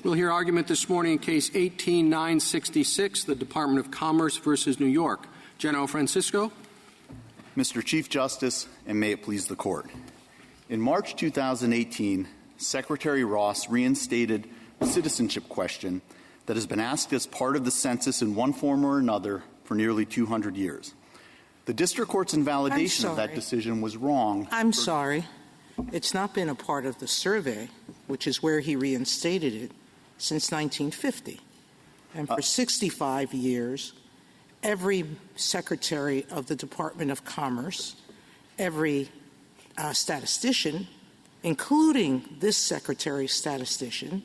We'll hear argument this morning in Case 18-966, the Department of Commerce versus New York. General Francisco. Mr. Chief Justice, and may it please the Court. In March 2018, Secretary Ross reinstated a citizenship question that has been asked as part of the census in one form or another for nearly 200 years. The district court's invalidation of that decision was wrong. I'm sorry. It's not been a part of the survey, which is where he reinstated it, since 1950. And for 65 years, every secretary of the Department of Commerce, every statistician, including this secretary's statistician,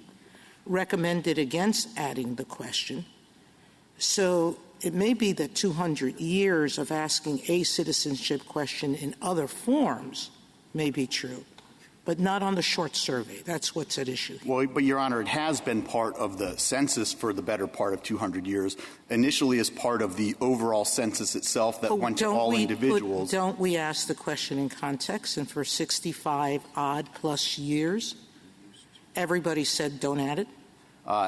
recommended against adding the question. So it may be that 200 years of asking a citizenship question in other forms may be true, but not on the short survey. That's what's at issue here. Well, but, Your Honor, it has been part of the census for the better part of 200 years, initially as part of the overall census itself that went to all individuals. Don't we ask the question in context? And for 65-odd plus years, everybody said don't add it?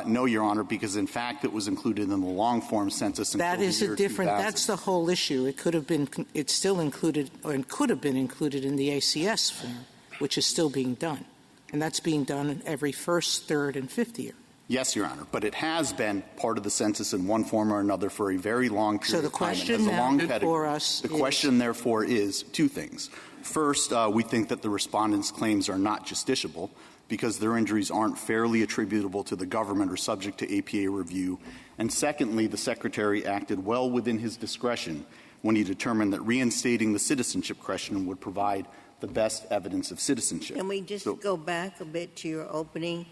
No, Your Honor, because, in fact, it was included in the long-form census until that is the year a different 2000. That's the whole issue. It could have been – it's still included – or could have been included in the ACS form, which is still being done. And that's being done every first, third, and fifth year. Yes, Your Honor, but it has been part of the census in one form or another for a very long period of time. So the question now before us The question, therefore, is two things. First, we think that the respondents' claims are not justiciable because their injuries aren't fairly attributable to the government or subject to APA review. And secondly, the Secretary acted well within his discretion when he determined that reinstating the citizenship question would provide the best evidence of citizenship. Can we just go back a bit to your opening?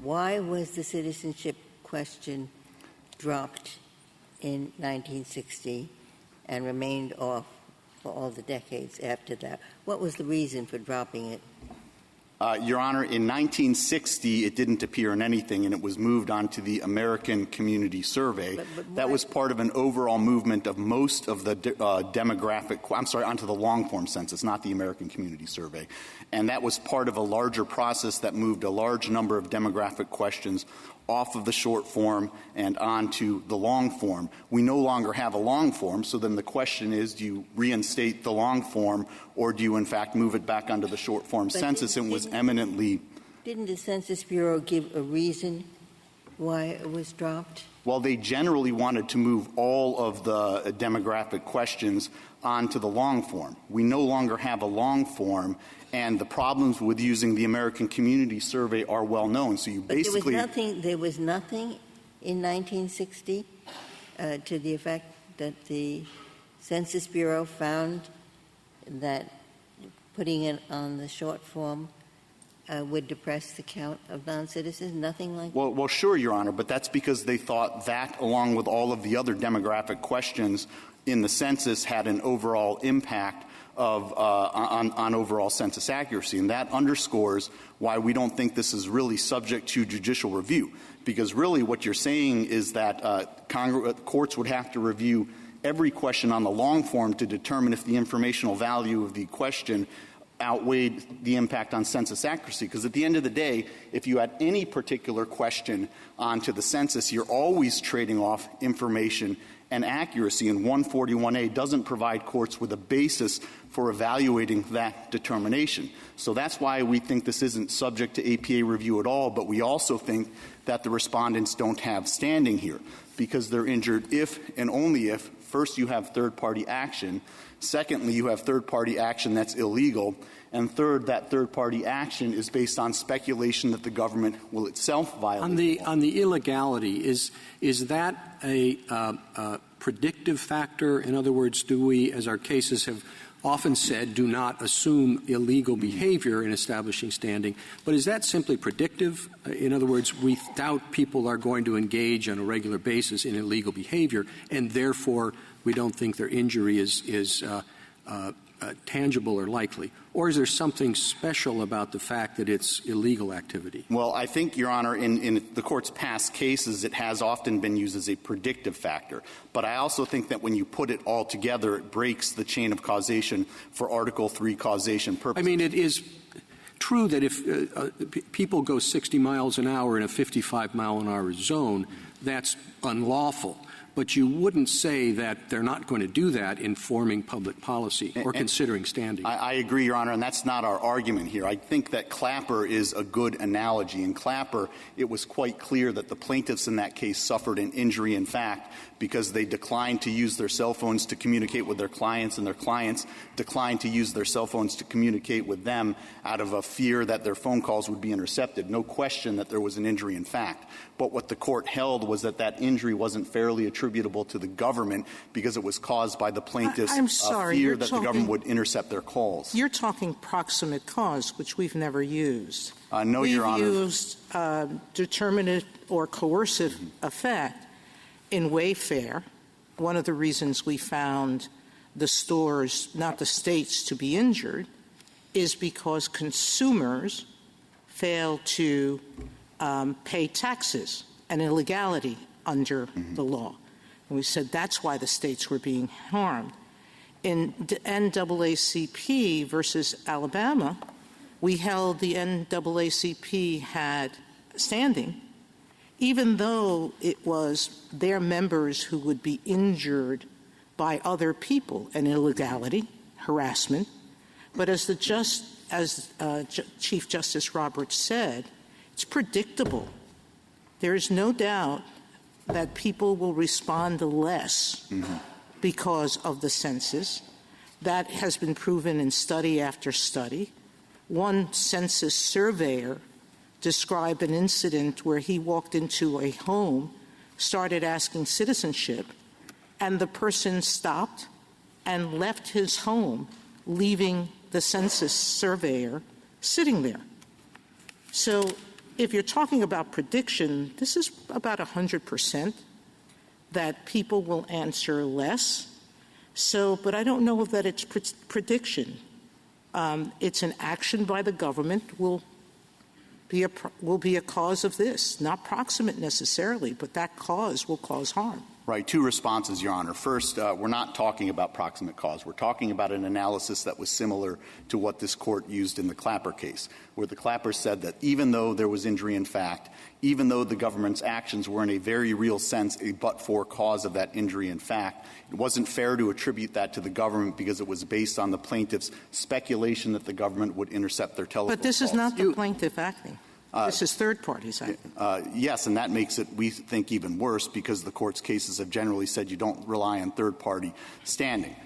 Why was the citizenship question dropped in 1960 and remained off for all the decades after that? What was the reason for dropping it? Your Honor, in 1960, it didn't appear in anything, and it was moved on to the American Community Survey. But that was part of an overall movement of most of the onto the long-form census, not the American Community Survey. And that was part of a larger process that moved a large number of demographic questions off of the short form and onto the long form. We no longer have a long form, so then the question is, do you reinstate the long form, or do you, in fact, move it back onto the short form census? And was eminently... Didn't the Census Bureau give a reason why it was dropped? Well, they generally wanted to move all of the demographic questions onto the long form. We no longer have a long form, and the problems with using the American Community Survey are well known. So you basically... There was nothing in 1960 to the effect that the Census Bureau found that putting it on the short form would depress the count of non-citizens? Nothing like that? Well, sure, Your Honor, but that's because they thought that, along with all of the other demographic questions in the census, had an overall impact on overall census accuracy. And that underscores why we don't think this is really subject to judicial review. Because really what you're saying is that courts would have to review every question on the long form to determine if the informational value of the question outweighed the impact on census accuracy. Because at the end of the day, if you add any particular question onto the census, you're always trading off information and accuracy, and 141A doesn't provide courts with a basis for evaluating that determination. So that's why we think this isn't subject to APA review at all, but we also think that the respondents don't have standing here because they're injured if and only if, first, you have third-party action, secondly, you have third-party action that's illegal, and third, that third-party action is based on speculation that the government will itself violate. On the illegality, is that a predictive factor? In other words, do we, as our cases have often said, do not assume illegal behavior in establishing standing, but is that simply predictive? In other words, we doubt people are going to engage on a regular basis in illegal behavior, and therefore we don't think their injury is tangible or likely? Or is there something special about the fact that it's illegal activity? Well, I think, Your Honor, in the Court's past cases, it has often been used as a predictive factor. But I also think that when you put it all together, it breaks the chain of causation for Article III causation purposes. I mean, it is true that if people go 60 miles an hour in a 55-mile-an-hour zone, that's unlawful. But you wouldn't say that they're not going to do that in forming public policy or considering standing. I agree, Your Honor, and that's not our argument here. I think that Clapper is a good analogy. In Clapper, it was quite clear that the plaintiffs in that case suffered an injury in fact because they declined to use their cell phones to communicate with their clients, and their clients declined to use their cell phones to communicate with them out of a fear that their phone calls would be intercepted. No question that there was an injury in fact. But what the court held was that that injury wasn't fairly attributable to the government because it was caused by the plaintiffs' fear that the government would intercept their calls. You're talking proximate cause, which we've never used. No, Your Honor. We've used determinative or coercive effect in Wayfair. One of the reasons we found the stores, not the states, to be injured is because consumers fail to pay taxes, an illegality under the law. And we said that's why the states were being harmed. In NAACP versus Alabama, we held the NAACP had standing, even though it was their members who would be injured by other people, an illegality, harassment. But as Chief Justice Roberts said, it's predictable. There is no doubt that people will respond less because of the census. That has been proven in study after study. One census surveyor described an incident where he walked into a home, started asking citizenship, and the person stopped and left his home, leaving the census surveyor sitting there. So if you're talking about prediction, this is about 100% that people will answer less. So, but I don't know that it's prediction. It's an action by the government will be a cause of this, not proximate necessarily, but that cause will cause harm. Right. Two responses, Your Honor. First, we're not talking about proximate cause. We're talking about an analysis that was similar to what this court used in the Clapper case, where the Clapper said that even though there was injury in fact, even though the government's actions were in a very real sense a but-for cause of that injury in fact, it wasn't fair to attribute that to the government because it was based on the plaintiff's speculation that the government would intercept their telephone But this calls. is not the plaintiff acting. This is third parties acting. Yes, and that makes it, we think, even worse because the court's cases have generally said you don't rely on third-party standing.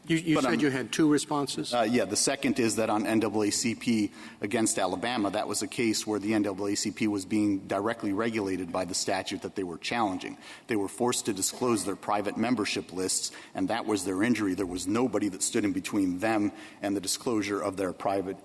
You said you had two responses? Yeah. The second is that on NAACP against Alabama, that was a case where the NAACP was being directly regulated by the statute that they were challenging. They were forced to disclose their private membership lists, and that was their injury. There was nobody that stood in between them and the disclosure of their private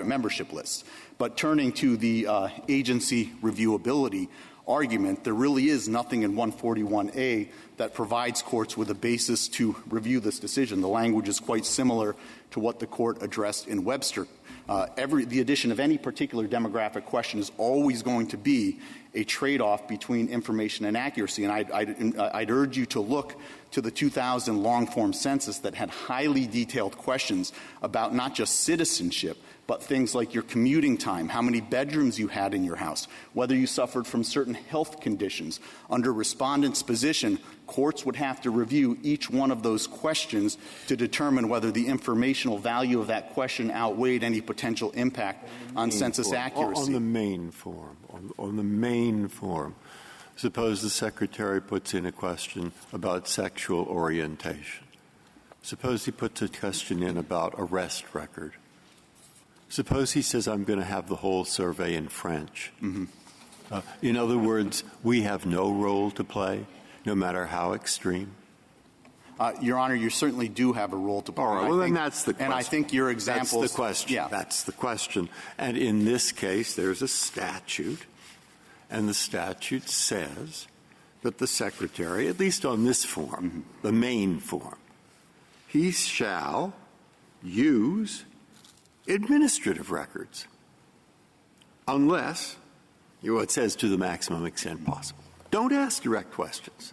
membership lists. But turning to the agency reviewability argument, there really is nothing in 141A that provides courts with a basis to review this decision. The language is quite similar to what the court addressed in Webster. The addition of any particular demographic question is always going to be a trade-off between information and accuracy. And I'd urge you to look to the 2000 long-form census that had highly detailed questions about not just citizenship, but things like your commuting time, how many bedrooms you had in your house, whether you suffered from certain health conditions. Under respondents' position, courts would have to review each one of those questions to determine whether the informational value of that question outweighed any potential impact on census accuracy. On the main form, suppose the Secretary puts in a question about sexual orientation. Suppose he puts a question in about arrest record. Suppose he says, I'm going to have the whole survey in French. In other words, we have no role to play, no matter how extreme. Your Honor, you certainly do have a role to play. All right, well, then that's the question. And I think your examples... That's the question. Yeah. That's the question. And in this case, there's a statute, and the statute says that the Secretary, at least on this form, the main form, he shall use administrative records unless, it says to the maximum extent possible. Don't ask direct questions.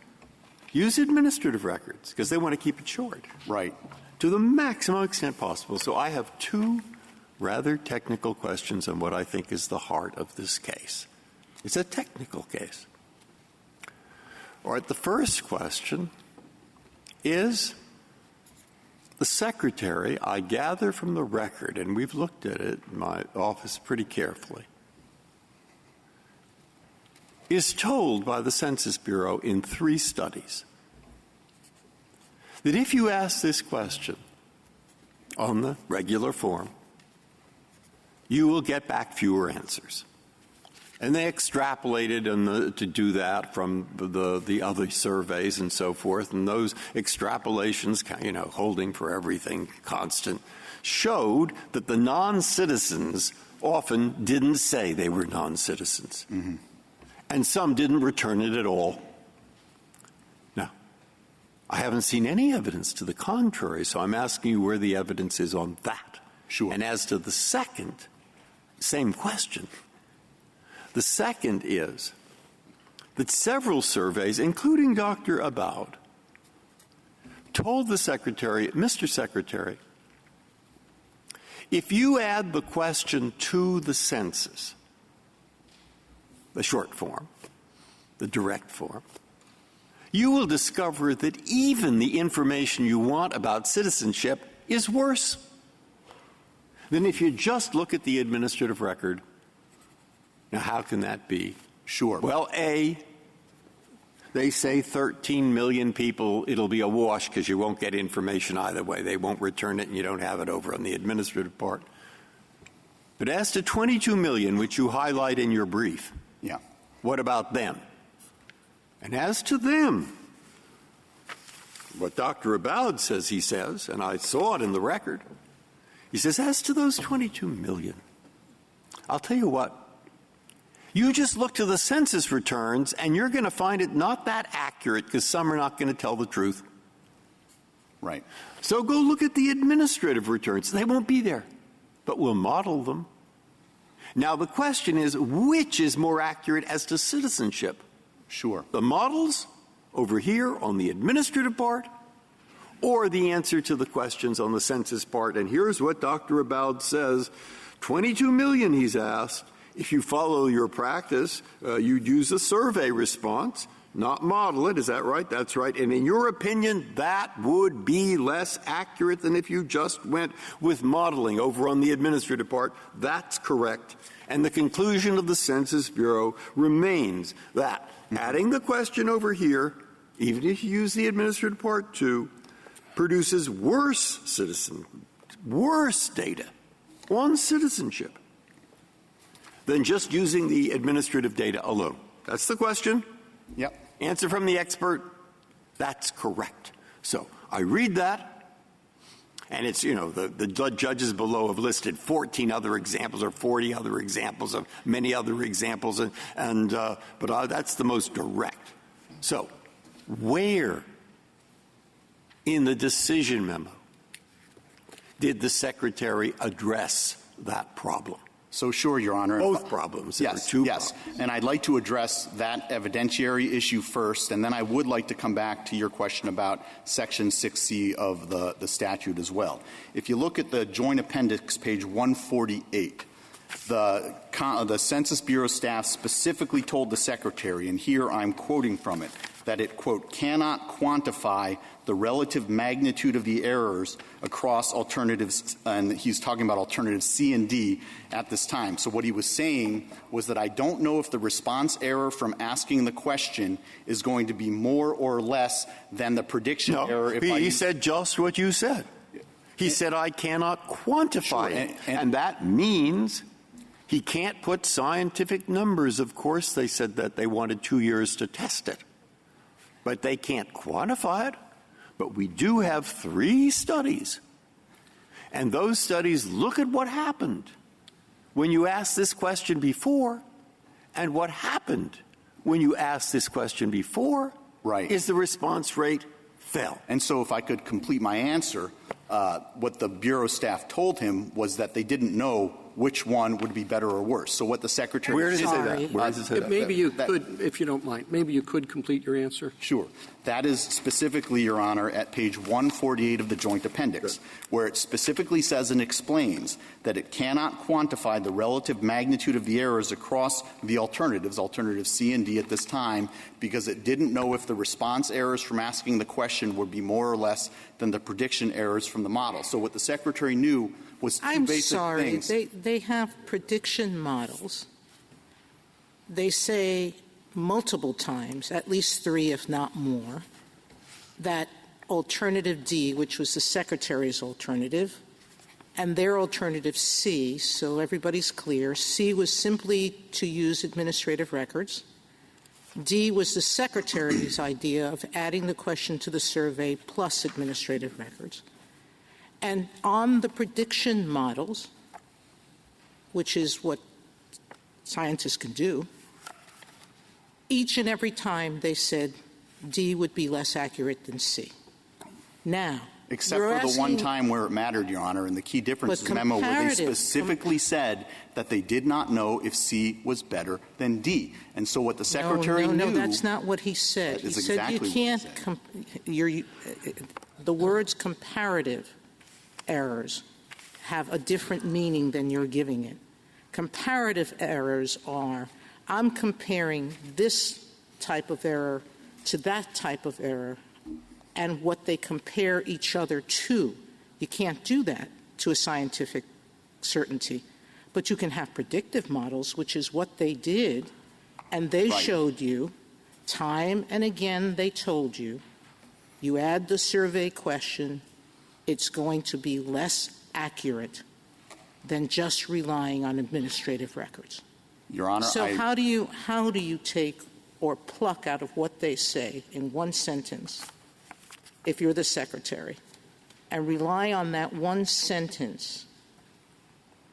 Use administrative records because they want to keep it short. Right. To the maximum extent possible. So I have two rather technical questions on what I think is the heart of this case. It's a technical case. All right, the first question is the Secretary, I gather from the record, and we've looked at it in my office pretty carefully, is told by the Census Bureau in 3 studies that if you ask this question on the regular form, you will get back fewer answers. And they extrapolated to do that from the other surveys and so forth. And those extrapolations, holding for everything constant, showed that the non-citizens often didn't say they were non-citizens. Mm-hmm. And some didn't return it at all. Now, I haven't seen any evidence to the contrary, so I'm asking you where the evidence is on that. Sure. And as to the second, same question. The second is that several surveys, including Dr. Aboud, told the Secretary, Mr. Secretary, if you add the question to the census, the short form, the direct form, you will discover that even the information you want about citizenship is worse than if you just look at the administrative record. Now, how can that be? Sure. Well, A, they say 13 million people, it'll be a wash because you won't get information either way. They won't return it and you don't have it over on the administrative part. But as to 22 million, which you highlight in your brief, yeah, what about them? And as to them, what Dr. Aboud says he says, and I saw it in the record, he says, as to those 22 million, I'll tell you what, you just look to the census returns and you're going to find it not that accurate because some are not going to tell the truth. Right. So go look at the administrative returns. They won't be there, but we'll model them. Now, the question is, which is more accurate as to citizenship? Sure. The models over here on the administrative part or the answer to the questions on the census part? And here's what Dr. Aboud says. 22 million, he's asked. If you follow your practice, you'd use a survey response, not model it. Is that right? That's right. And in your opinion, that would be less accurate than if you just went with modeling over on the administrative part. That's correct. And the conclusion of the Census Bureau remains that adding the question over here, even if you use the administrative part too, produces worse data on citizenship than just using the administrative data alone. That's the question. Yep. Answer from the expert, that's correct. So I read that, and it's, the judges below have listed 14 other examples or 40 other examples of many other examples, but that's the most direct. So where in the decision memo did the Secretary address that problem? So sure, Your Honor. Both problems. Yes, problems. And I'd like to address that evidentiary issue first, and then I would like to come back to your question about Section 6C of the statute as well. If you look at the Joint Appendix, page 148, the Census Bureau staff specifically told the Secretary, and here I'm quoting from it, that it, quote, cannot quantify the relative magnitude of the errors across alternatives, and he's talking about alternatives C and D at this time. So what he was saying was that I don't know if the response error from asking the question is going to be more or less than the prediction error. He said just what you said. He said I cannot quantify it, and that means he can't put scientific numbers. Of course, they said that they wanted 2 years to test it, but they can't quantify it. But we do have 3 studies, and those studies look at what happened when you asked this question before, and what happened when you asked this question before is the response rate fell. And so if I could complete my answer, what the Bureau staff told him was that they didn't know which one would be better or worse. So what the Secretary... Where does it say that? Where does it say that? Maybe you could, if you don't mind, maybe you could complete your answer. Sure. That is specifically, Your Honor, at page 148 of the Joint Appendix, where it specifically says and explains that it cannot quantify the relative magnitude of the errors across the alternatives C and D at this time, because it didn't know if the response errors from asking the question would be more or less than the prediction errors from the model. So what the Secretary knew was two basic things. They have prediction models. They say multiple times, at least 3 if not more, that alternative D, which was the Secretary's alternative, and their alternative C, so everybody's clear, C was simply to use administrative records. D was the Secretary's idea of adding the question to the survey plus administrative records. And on the prediction models, which is what scientists can do, each and every time they said D would be less accurate than C. Now, except for the one time where it mattered, Your Honor, in the key differences memo where they specifically said that they did not know if C was better than D. And so what the Secretary knew... No, that's not what he said. He said exactly you can't... the words comparative errors have a different meaning than you're giving it. Comparative errors are, I'm comparing this type of error to that type of error and what they compare each other to. You can't do that to a scientific certainty. But you can have predictive models, which is what they did, and they showed you time and again they told you, you add the survey question, it's going to be less accurate than just relying on administrative records. Your Honor, so how do you take or pluck out of what they say in one sentence, if you're the Secretary, and rely on that one sentence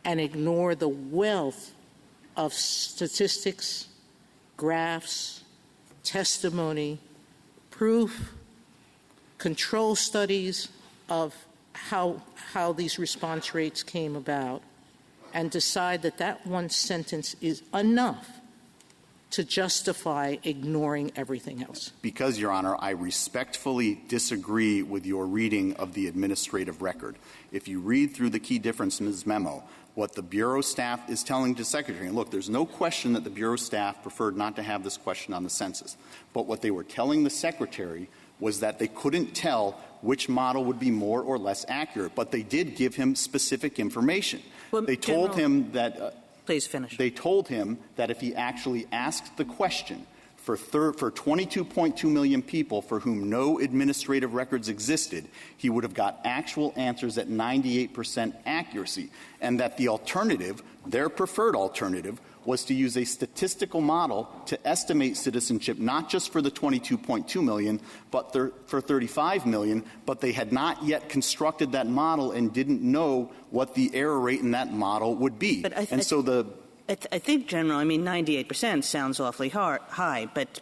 and ignore the wealth of statistics, graphs, testimony, proof, control studies of how these response rates came about, and decide that that one sentence is enough to justify ignoring everything else? Because, Your Honor, I respectfully disagree with your reading of the administrative record. If you read through the key difference in this memo, what the Bureau staff is telling the Secretary, and look, there's no question that the Bureau staff preferred not to have this question on the census, but what they were telling the Secretary was that they couldn't tell which model would be more or less accurate, but they did give him specific information. Well, they told him that please finish. They told him that if he actually asked the question for 22.2 million people for whom no administrative records existed, he would have got actual answers at 98% accuracy, and that the alternative, their preferred alternative, was to use a statistical model to estimate citizenship not just for the 22.2 million, but for 35 million, but they had not yet constructed that model and didn't know what the error rate in that model would be. But I think, General, 98% sounds awfully high, but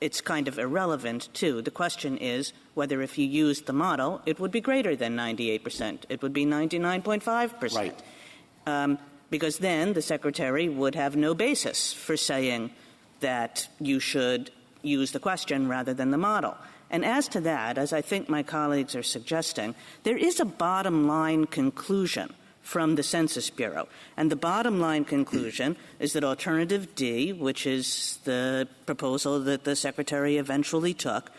it's kind of irrelevant, too. The question is whether if you used the model, it would be greater than 98%. It would be 99.5%. Right. Because then the Secretary would have no basis for saying that you should use the question rather than the model. And as to that, as I think my colleagues are suggesting, there is a bottom-line conclusion from the Census Bureau. And the bottom-line conclusion is that Alternative D, which is the proposal that the Secretary eventually took,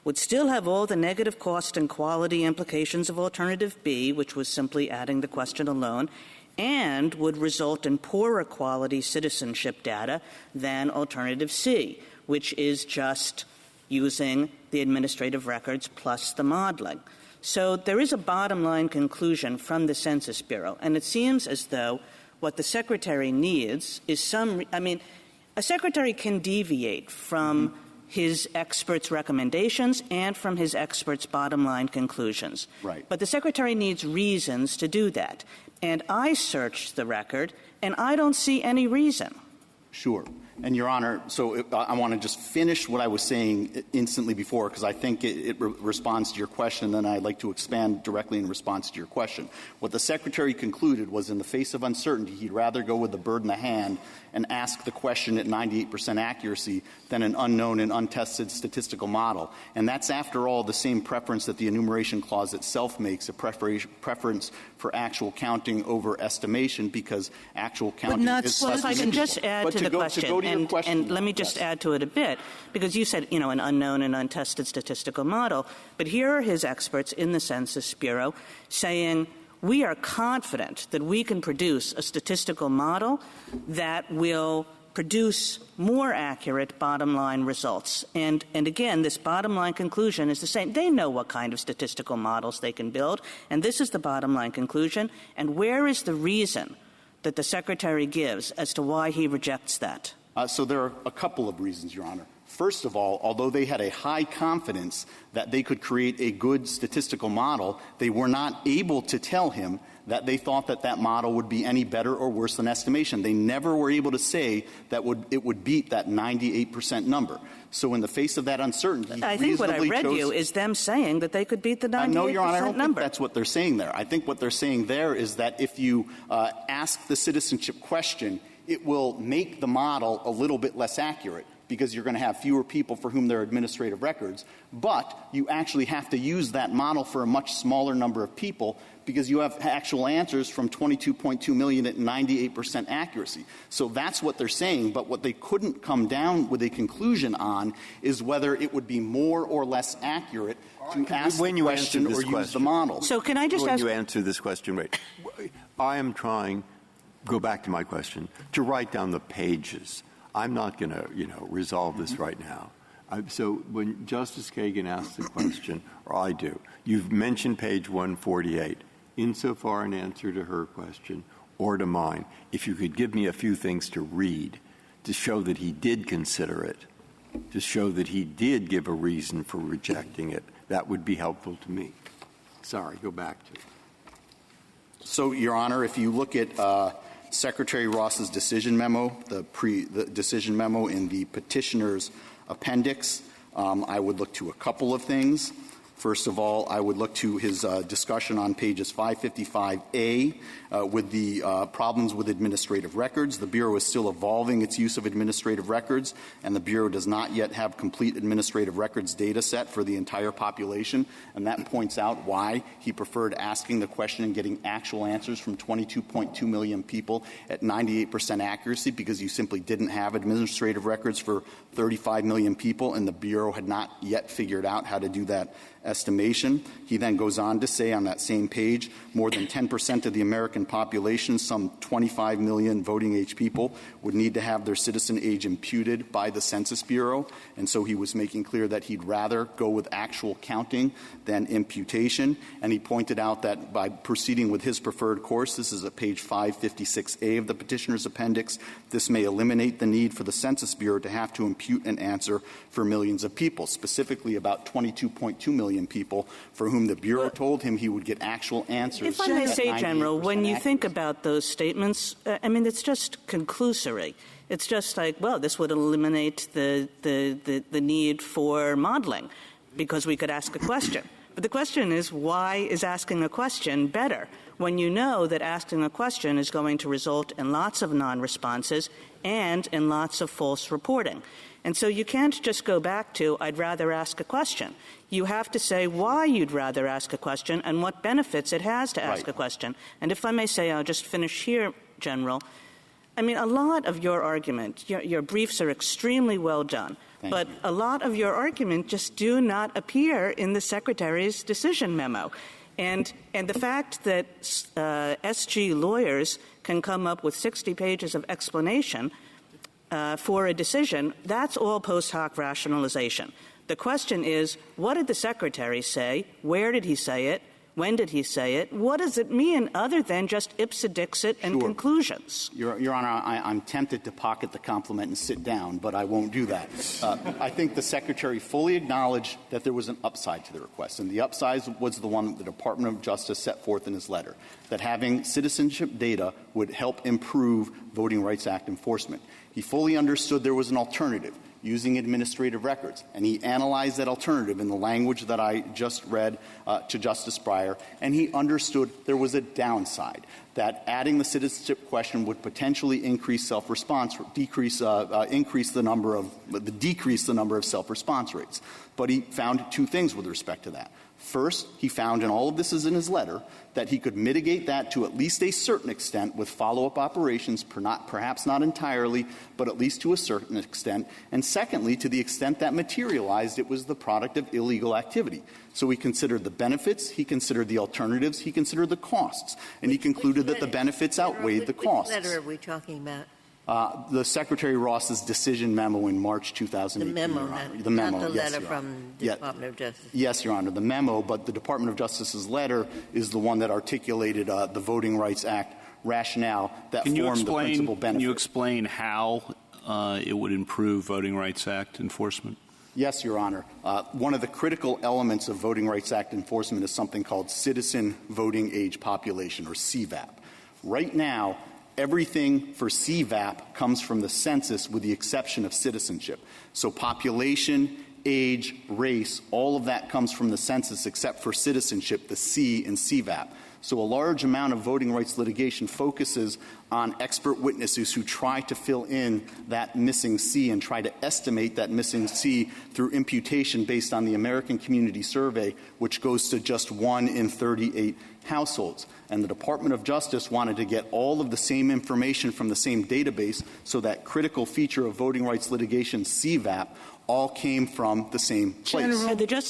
would still have all the negative cost and quality implications of Alternative B, which was simply adding the question alone, and would result in poorer quality citizenship data than Alternative C, which is just using the administrative records plus the modeling. So there is a bottom-line conclusion from the Census Bureau, and it seems as though what the Secretary needs is a Secretary can deviate from his experts' recommendations and from his experts' bottom-line conclusions. Right. But the Secretary needs reasons to do that. And I searched the record, and I don't see any reason. Sure. And, Your Honor, so I want to just finish what I was saying instantly before, because I think it responds to your question, and I'd like to expand directly in response to your question. What the Secretary concluded was, in the face of uncertainty, he'd rather go with the bird in the hand and ask the question at 98% accuracy than an unknown and untested statistical model. And that's, after all, the same preference that the enumeration clause itself makes, a preference for actual counting over estimation, because actual counting is Well, if I can just add to the question, and let me just add to it a bit, because you said, an unknown and untested statistical model, but here are his experts in the Census Bureau saying, we are confident that we can produce a statistical model that will produce more accurate bottom-line results. And again, this bottom-line conclusion is the same. They know what kind of statistical models they can build, and this is the bottom-line conclusion. And where is the reason that the Secretary gives as to why he rejects that? So there are a couple of reasons, Your Honor. First of all, although they had a high confidence that they could create a good statistical model, they were not able to tell him that they thought that that model would be any better or worse than estimation. They never were able to say that it would beat that 98% number. So in the face of that uncertainty, I think what I read you is them saying that they could beat the 98% number. No, Your Honor, I don't think that's what they're saying there. I think what they're saying there is that if you ask the citizenship question, it will make the model a little bit less accurate, because you're going to have fewer people for whom there are administrative records, but you actually have to use that model for a much smaller number of people, because you have actual answers from 22.2 million at 98% accuracy. So that's what they're saying, but what they couldn't come down with a conclusion on is whether it would be more or less accurate to ask the question or use the model. So can I just ask... When you answer this question, wait. I am trying, go back to my question, to write down the pages. I'm not going to, resolve this right now. So when Justice Kagan asks the question, or I do, you've mentioned page 148, insofar in answer to her question or to mine. If you could give me a few things to read to show that he did consider it, to show that he did give a reason for rejecting it, that would be helpful to me. Sorry, go back to it. So, Your Honor, if you look at Secretary Ross's decision memo, the decision memo in the Petitioners' appendix, I would look to a couple of things. First of all, I would look to his discussion on pages 555A with the problems with administrative records. The Bureau is still evolving its use of administrative records, and the Bureau does not yet have complete administrative records data set for the entire population, and that points out why he preferred asking the question and getting actual answers from 22.2 million people at 98% accuracy, because you simply didn't have administrative records for 35 million people, and the Bureau had not yet figured out how to do that estimation. He then goes on to say on that same page, more than 10% of the American population, some 25 million voting-age people, would need to have their citizen age imputed by the Census Bureau. And so he was making clear that he'd rather go with actual counting than imputation. And he pointed out that by proceeding with his preferred course, this is at page 556A of the Petitioner's appendix, this may eliminate the need for the Census Bureau to have to impute an answer for millions of people, specifically about 22.2 million people for whom the Bureau told him he would get actual answers. If I may say, General, when you think about those statements, it's just conclusory. It's just like, well, this would eliminate the need for modeling because we could ask a question. But the question is, why is asking a question better when you know that asking a question is going to result in lots of non-responses and in lots of false reporting? And so you can't just go back to, I'd rather ask a question. You have to say why you'd rather ask a question and what benefits it has to ask a question. And if I may say, I'll just finish here, General. A lot of your argument, your briefs are extremely well done. But a lot of your argument just do not appear in the Secretary's decision memo. And the fact that SG lawyers can come up with 60 pages of explanation for a decision, that's all post hoc rationalization. The question is, what did the Secretary say? Where did he say it? When did he say it? What does it mean other than just ipsa dixit and conclusions? Your Honor, I'm tempted to pocket the compliment and sit down, but I won't do that. I think the Secretary fully acknowledged that there was an upside to the request, and the upside was the one that the Department of Justice set forth in his letter, that having citizenship data would help improve Voting Rights Act enforcement. He fully understood there was an alternative, using administrative records. And he analyzed that alternative in the language that I just read to Justice Breyer, and he understood there was a downside, that adding the citizenship question would potentially increase self-response, decrease the number of self-response rates. But he found two things with respect to that. First, he found, and all of this is in his letter, that he could mitigate that to at least a certain extent with follow-up operations, perhaps not entirely, but at least to a certain extent. And secondly, to the extent that materialized, it was the product of illegal activity. So he considered the benefits, he considered the alternatives, he considered the costs, and he concluded that the benefits outweighed the costs. Which letter are we talking about? The Secretary Ross's decision memo in March 2018. The memo, not the yes, letter from the Department of Justice. Yes, Your Honor, the memo, but the Department of Justice's letter is the one that articulated the Voting Rights Act rationale that formed the principal benefit. Can you explain how it would improve Voting Rights Act enforcement? Yes, Your Honor. One of the critical elements of Voting Rights Act enforcement is something called Citizen Voting Age Population, or CVAP. Right now, everything for CVAP comes from the census with the exception of citizenship. So population, age, race, all of that comes from the census except for citizenship, the C in CVAP. So a large amount of voting rights litigation focuses on expert witnesses who try to fill in that missing C and try to estimate that missing C through imputation based on the American Community Survey, which goes to just 1 in 38 households. And the Department of Justice wanted to get all of the same information from the same database, so that critical feature of voting rights litigation, CVAP, all came from the same place. General,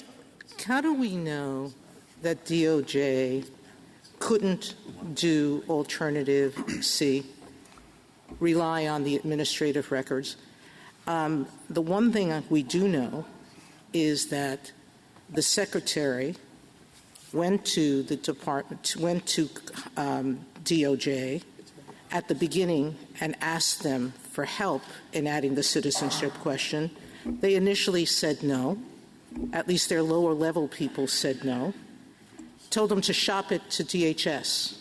how do we know that DOJ couldn't do alternative C, rely on the administrative records? The one thing we do know is that the Secretary went to the department, went to DOJ at the beginning and asked them for help in adding the citizenship question. They initially said no. At least their lower level people said no. Told them to shop it to DHS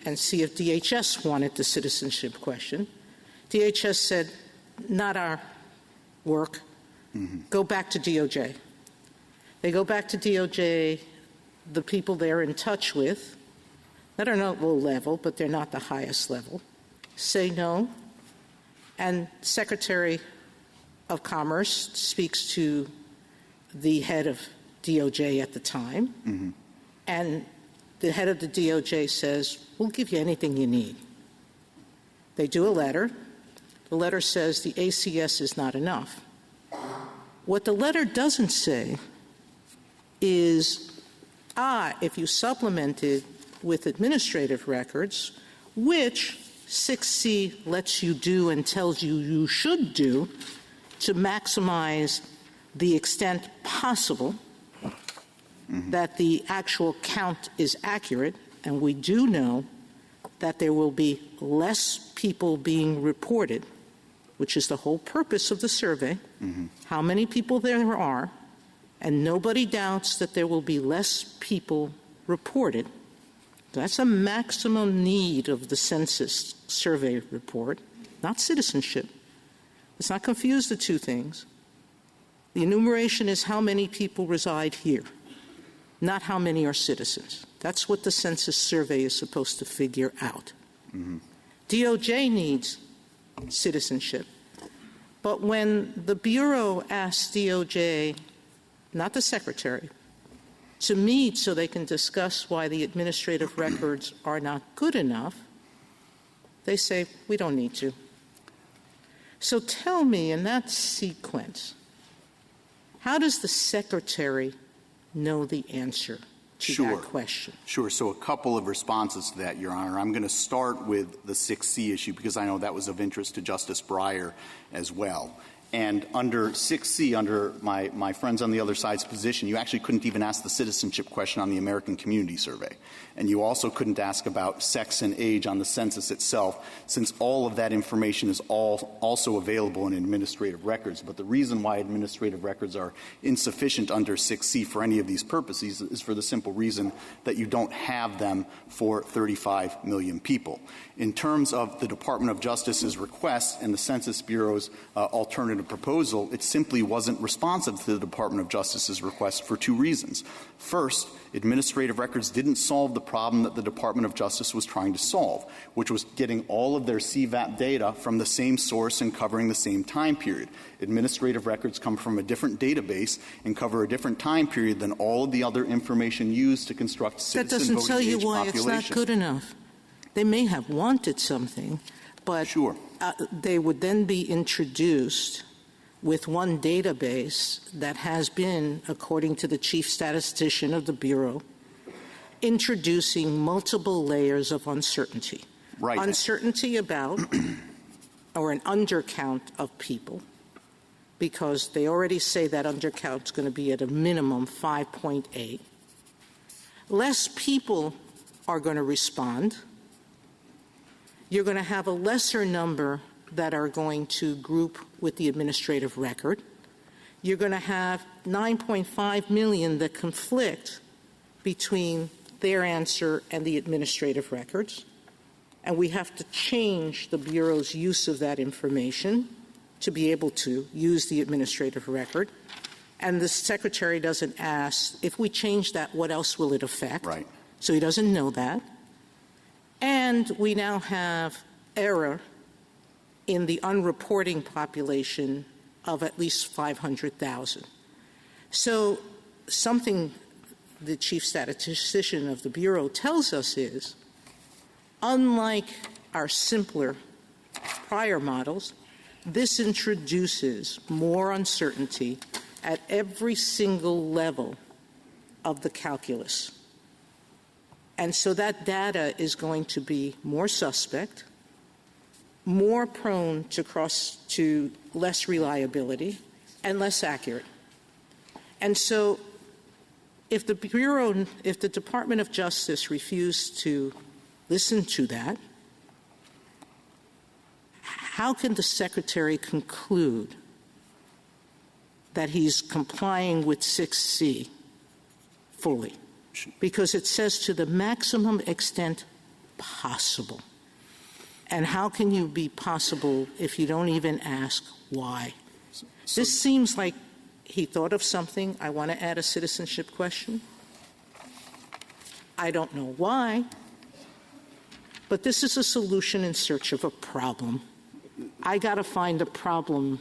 and see if DHS wanted the citizenship question. DHS said, not our work. Go back to DOJ. They go back to DOJ. The people they're in touch with, that are not low level, but they're not the highest level, say no. And Secretary of Commerce speaks to the head of DOJ at the time, and the head of the DOJ says, we'll give you anything you need. They do a letter. The letter says the ACS is not enough. What the letter doesn't say is, if you supplement it with administrative records, which 6C lets you do and tells you you should do to maximize the extent possible that the actual count is accurate, and we do know that there will be less people being reported, which is the whole purpose of the survey, how many people there are, and nobody doubts that there will be less people reported. That's a maximum need of the census survey report, not citizenship. Let's not confuse the two things. The enumeration is how many people reside here, not how many are citizens. That's what the census survey is supposed to figure out. DOJ needs citizenship. But when the Bureau asks DOJ, not the Secretary, to meet so they can discuss why the administrative records are not good enough, they say, we don't need to. So tell me, in that sequence, how does the Secretary know the answer to that question? Sure. So a couple of responses to that, Your Honor. I'm going to start with the 6C issue because I know that was of interest to Justice Breyer as well. And under 6C, under my friends on the other side's position, you actually couldn't even ask the citizenship question on the American Community Survey. And you also couldn't ask about sex and age on the census itself, since all of that information is also available in administrative records. But the reason why administrative records are insufficient under 6C for any of these purposes is for the simple reason that you don't have them for 35 million people. In terms of the Department of Justice's request and the Census Bureau's alternative proposal, it simply wasn't responsive to the Department of Justice's request for two reasons. First, administrative records didn't solve the problem that the Department of Justice was trying to solve, which was getting all of their CVAP data from the same source and covering the same time period. Administrative records come from a different database and cover a different time period than all of the other information used to construct citizen voting age population. That doesn't tell you why it's not good enough. They may have wanted something, but sure. They would then be introduced with one database that has been, according to the chief statistician of the Bureau, introducing multiple layers of uncertainty. Right. Uncertainty about or an undercount of people, because they already say that undercount is going to be at a minimum 5.8. Less people are going to respond. You're going to have a lesser number that are going to group with the administrative record. You're going to have 9.5 million that conflict between their answer and the administrative records. And we have to change the Bureau's use of that information to be able to use the administrative record. And the Secretary doesn't ask, if we change that, what else will it affect? Right. So he doesn't know that. And we now have error in the unreporting population of at least 500,000. So something the chief statistician of the Bureau tells us is, unlike our simpler prior models, this introduces more uncertainty at every single level of the calculus. And so that data is going to be more suspect, more prone to less reliability, and less accurate. And so if the Bureau, if the Department of Justice refused to listen to that, how can the Secretary conclude that he's complying with 6C fully? Because it says to the maximum extent possible. And how can you be possible if you don't even ask why? This seems like he thought of something. I want to add a citizenship question. I don't know why, but this is a solution in search of a problem. I got to find a problem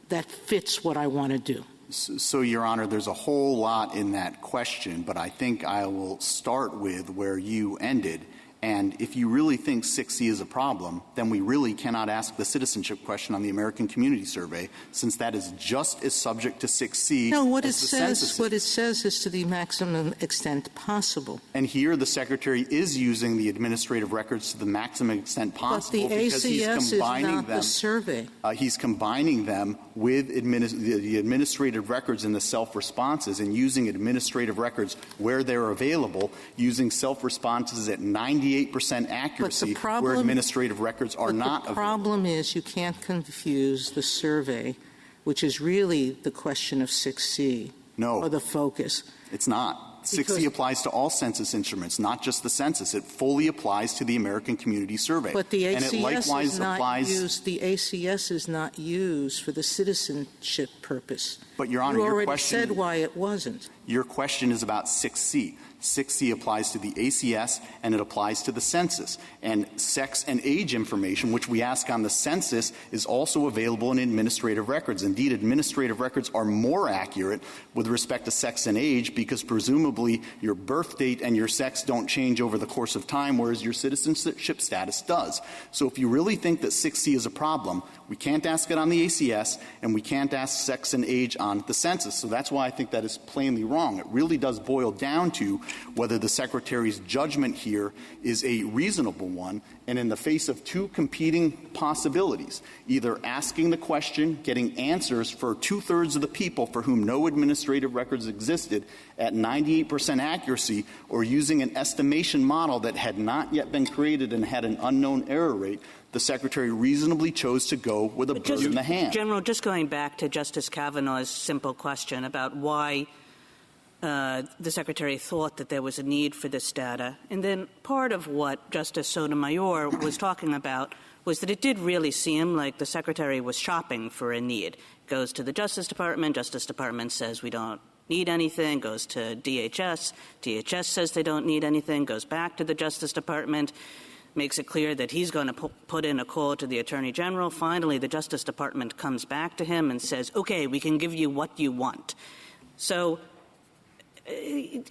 that fits what I want to do. So, Your Honor, there's a whole lot in that question, but I think I will start with where you ended. And if you really think 6C is a problem, then we really cannot ask the citizenship question on the American Community Survey, since that is just as subject to 6C no, what as it the says, census. What it says is to the maximum extent possible. And here the Secretary is using the administrative records to the maximum extent possible but the because he's ACS combining is not them. The survey. He's combining them with the administrative records and the self-responses and using administrative records where they're available, using self-responses at 98% accuracy where administrative records are not available. The problem is you can't confuse the survey, which is really the question of 6C. No. Or the focus. It's not. 6C applies to all census instruments, not just the census. It fully applies to the American Community Survey. But the ACS and it likewise is not applies. used. The ACS is not used for the citizenship purpose. But, Your Honor, you your already question said why it wasn't. Your question is about 6C. 6C applies to the ACS and it applies to the census. And sex and age information, which we ask on the census, is also available in administrative records. Indeed, administrative records are more accurate with respect to sex and age because presumably your birth date and your sex don't change over the course of time, whereas your citizenship status does. So if you really think that 6C is a problem, we can't ask it on the ACS and we can't ask sex and age on the census. So that's why I think that is plainly wrong. wrong. It really does boil down to whether the Secretary's judgment here is a reasonable one, and in the face of two competing possibilities, either asking the question, getting answers for 2/3 of the people for whom no administrative records existed at 98% accuracy, or using an estimation model that had not yet been created and had an unknown error rate, the Secretary reasonably chose to go with a bird in the hand. General, just going back to Justice Kavanaugh's simple question about why the Secretary thought that there was a need for this data, and then part of what Justice Sotomayor was talking about was that it did really seem like the Secretary was shopping for a need. Goes to the Justice Department says we don't need anything, goes to DHS says they don't need anything, goes back to the Justice Department, makes it clear that he's going to put in a call to the Attorney General. Finally, the Justice Department comes back to him and says, okay, we can give you what you want. So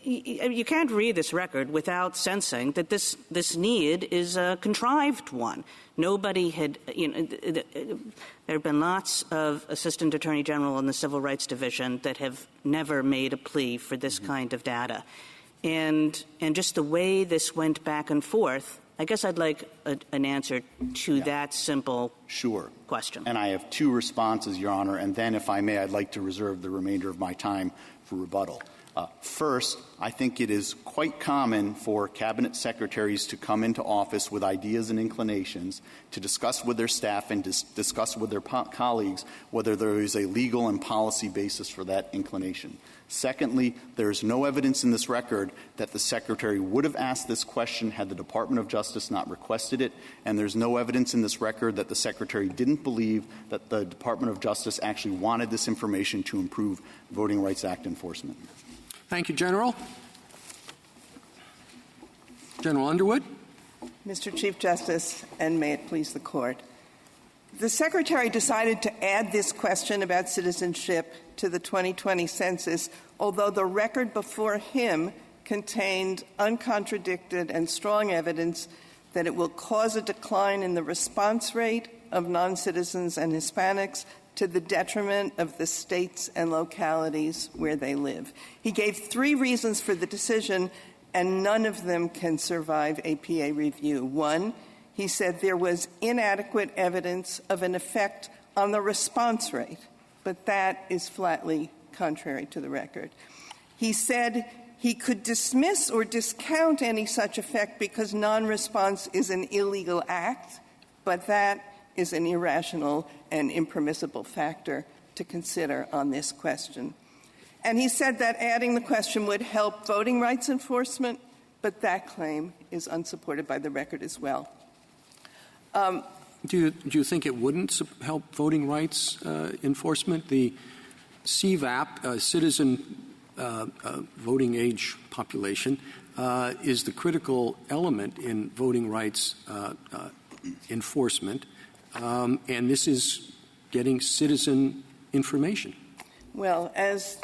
you can't read this record without sensing that this need is a contrived one. Nobody had, there have been lots of Assistant Attorney General in the Civil Rights Division that have never made a plea for this kind of data. And just the way this went back and forth, I guess I'd like an answer to that simple question. And I have two responses, Your Honor, and then, if I may, I'd like to reserve the remainder of my time for rebuttal. First, I think it is quite common for cabinet secretaries to come into office with ideas and inclinations to discuss with their staff and discuss with their colleagues whether there is a legal and policy basis for that inclination. Secondly, there is no evidence in this record that the Secretary would have asked this question had the Department of Justice not requested it, and there's no evidence in this record that the Secretary didn't believe that the Department of Justice actually wanted this information to improve Voting Rights Act enforcement. Thank you, General. General Underwood. Mr. Chief Justice, and may it please the Court. The Secretary decided to add this question about citizenship to the 2020 census, although the record before him contained uncontradicted and strong evidence that it will cause a decline in the response rate of non-citizens and Hispanics to the detriment of the states and localities where they live. He gave 3 reasons for the decision, and none of them can survive APA review. 1, he said there was inadequate evidence of an effect on the response rate, but that is flatly contrary to the record. He said he could dismiss or discount any such effect because non-response is an illegal act, but that is an irrational and impermissible factor to consider on this question. And he said that adding the question would help voting rights enforcement, but that claim is unsupported by the record as well. Do you think it wouldn't help voting rights enforcement? The CVAP, citizen voting age population, is the critical element in voting rights enforcement. And this is getting citizen information. Well, as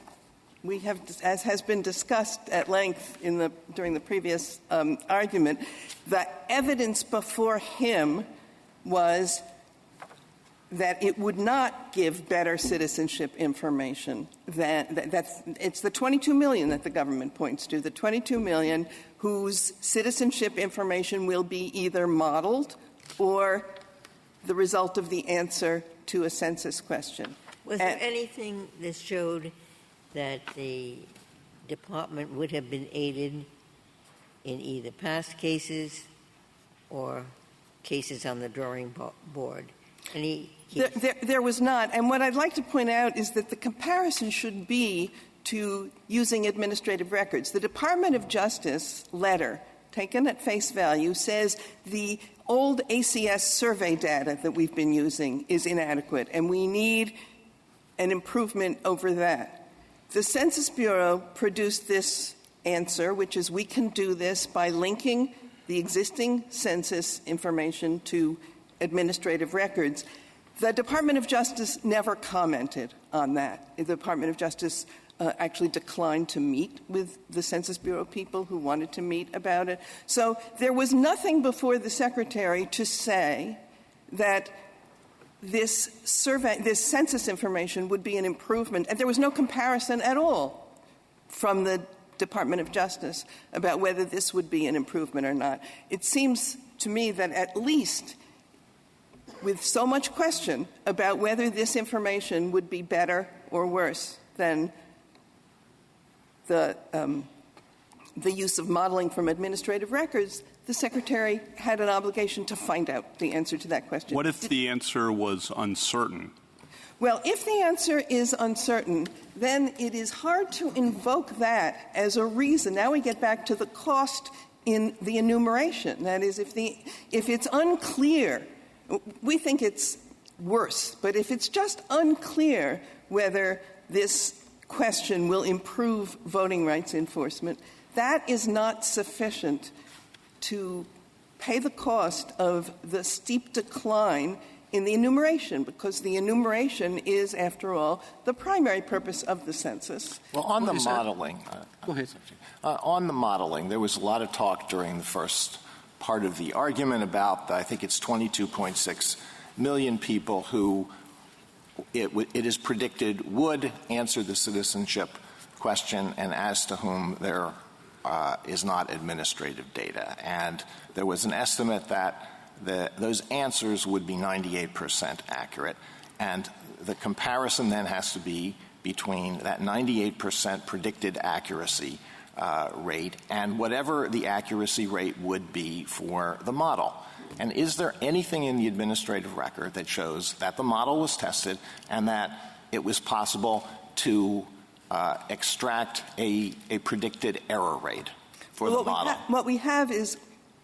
has been discussed at length during the previous argument, the evidence before him was that it would not give better citizenship information. It's the 22 million that the government points to, the 22 million whose citizenship information will be either modeled or the result of the answer to a census question. Was there anything that showed that the department would have been aided in either past cases or cases on the drawing board? There was not. And what I'd like to point out is that the comparison should be to using administrative records. The Department of Justice letter, taken at face value, says the old ACS survey data that we've been using is inadequate, and we need an improvement over that. The Census Bureau produced this answer, which is we can do this by linking the existing census information to administrative records. The Department of Justice never commented on that. The Department of Justice actually declined to meet with the Census Bureau people who wanted to meet about it. So there was nothing before the Secretary to say that this census information would be an improvement, and there was no comparison at all from the Department of Justice about whether this would be an improvement or not. It seems to me that at least with so much question about whether this information would be better or worse than the use of modeling from administrative records, the Secretary had an obligation to find out the answer to that question. What if the answer was uncertain? Well, if the answer is uncertain, then it is hard to invoke that as a reason. Now we get back to the cost in the enumeration. That is, if it's unclear, we think it's worse, but if it's just unclear whether this question will improve voting rights enforcement, that is not sufficient to pay the cost of the steep decline in the enumeration, because the enumeration is, after all, the primary purpose of the census. Well, on the modeling, Go ahead. on the modeling, there was a lot of talk during the first part of the argument about, I think it's 22.6 million people who it is predicted would answer the citizenship question, and as to whom there is not administrative data. And there was an estimate that those answers would be 98% accurate. And the comparison then has to be between that 98% predicted accuracy rate and whatever the accuracy rate would be for the model. And is there anything in the administrative record that shows that the model was tested and that it was possible to extract a predicted error rate for the model? What we have is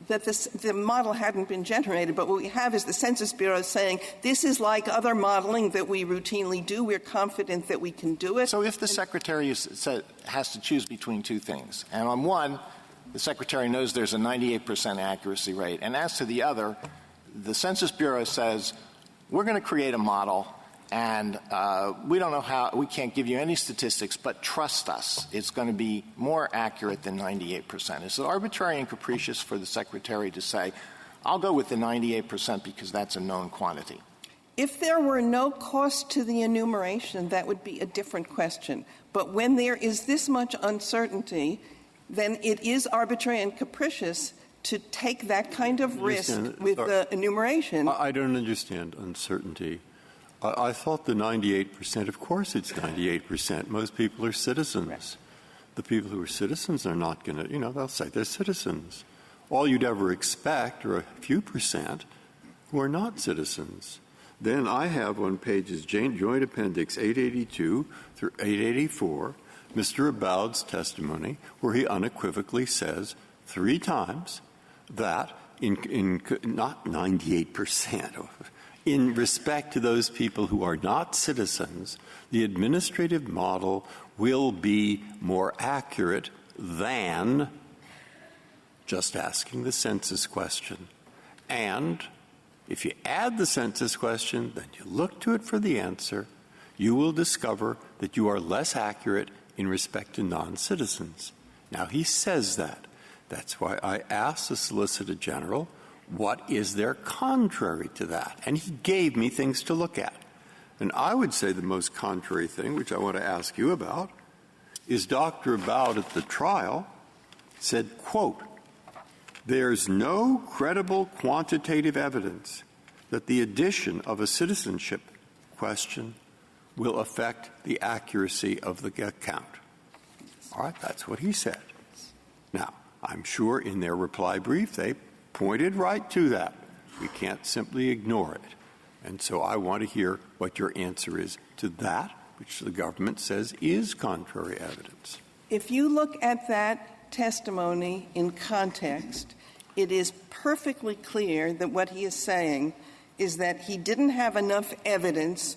that the model hadn't been generated, but what we have is the Census Bureau saying this is like other modeling that we routinely do. We're confident that we can do it. So if the Secretary has to choose between two things, and on one, the Secretary knows there's a 98% accuracy rate, and as to the other, the Census Bureau says, we're going to create a model, and we don't know how, we can't give you any statistics, but trust us, it's going to be more accurate than 98%. Is it arbitrary and capricious for the Secretary to say, I'll go with the 98% because that's a known quantity? If there were no cost to the enumeration, that would be a different question. But when there is this much uncertainty, then it is arbitrary and capricious to take that kind of risk with the enumeration. I don't understand uncertainty. I thought the 98%, of course it's 98%. Most people are citizens. Right. The people who are citizens are not going to, they'll say they're citizens. All you'd ever expect are a few percent who are not citizens. Then I have on pages Joint Appendix 882 through 884, Mr. Aboud's testimony, where he unequivocally says 3 times that in not 98%, in respect to those people who are not citizens, the administrative model will be more accurate than just asking the census question. And if you add the census question, then you look to it for the answer, you will discover that you are less accurate in respect to non-citizens. Now, he says that. That's why I asked the Solicitor General, what is there contrary to that? And he gave me things to look at. And I would say the most contrary thing, which I want to ask you about, is Dr. Aboud at the trial said, quote, there's no credible quantitative evidence that the addition of a citizenship question will affect the accuracy of the count. All right, that's what he said. Now, I'm sure in their reply brief they pointed right to that. We can't simply ignore it. And so I want to hear what your answer is to that, which the government says is contrary evidence. If you look at that testimony in context, it is perfectly clear that what he is saying is that he didn't have enough evidence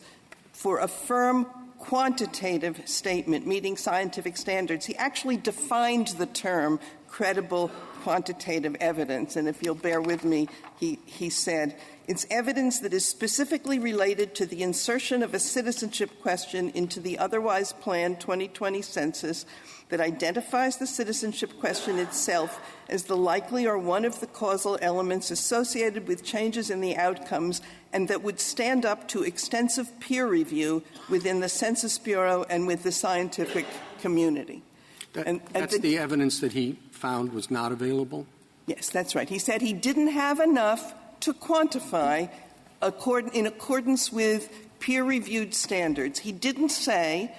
for a firm quantitative statement meeting scientific standards. He actually defined the term credible quantitative evidence. And if you'll bear with me, he said, it's evidence that is specifically related to the insertion of a citizenship question into the otherwise planned 2020 census that identifies the citizenship question itself as the likely or one of the causal elements associated with changes in the outcomes and that would stand up to extensive peer review within the Census Bureau and with the scientific community. That's the evidence that he found was not available? Yes, that's right. He said he didn't have enough to quantify in accordance with peer-reviewed standards. He didn't say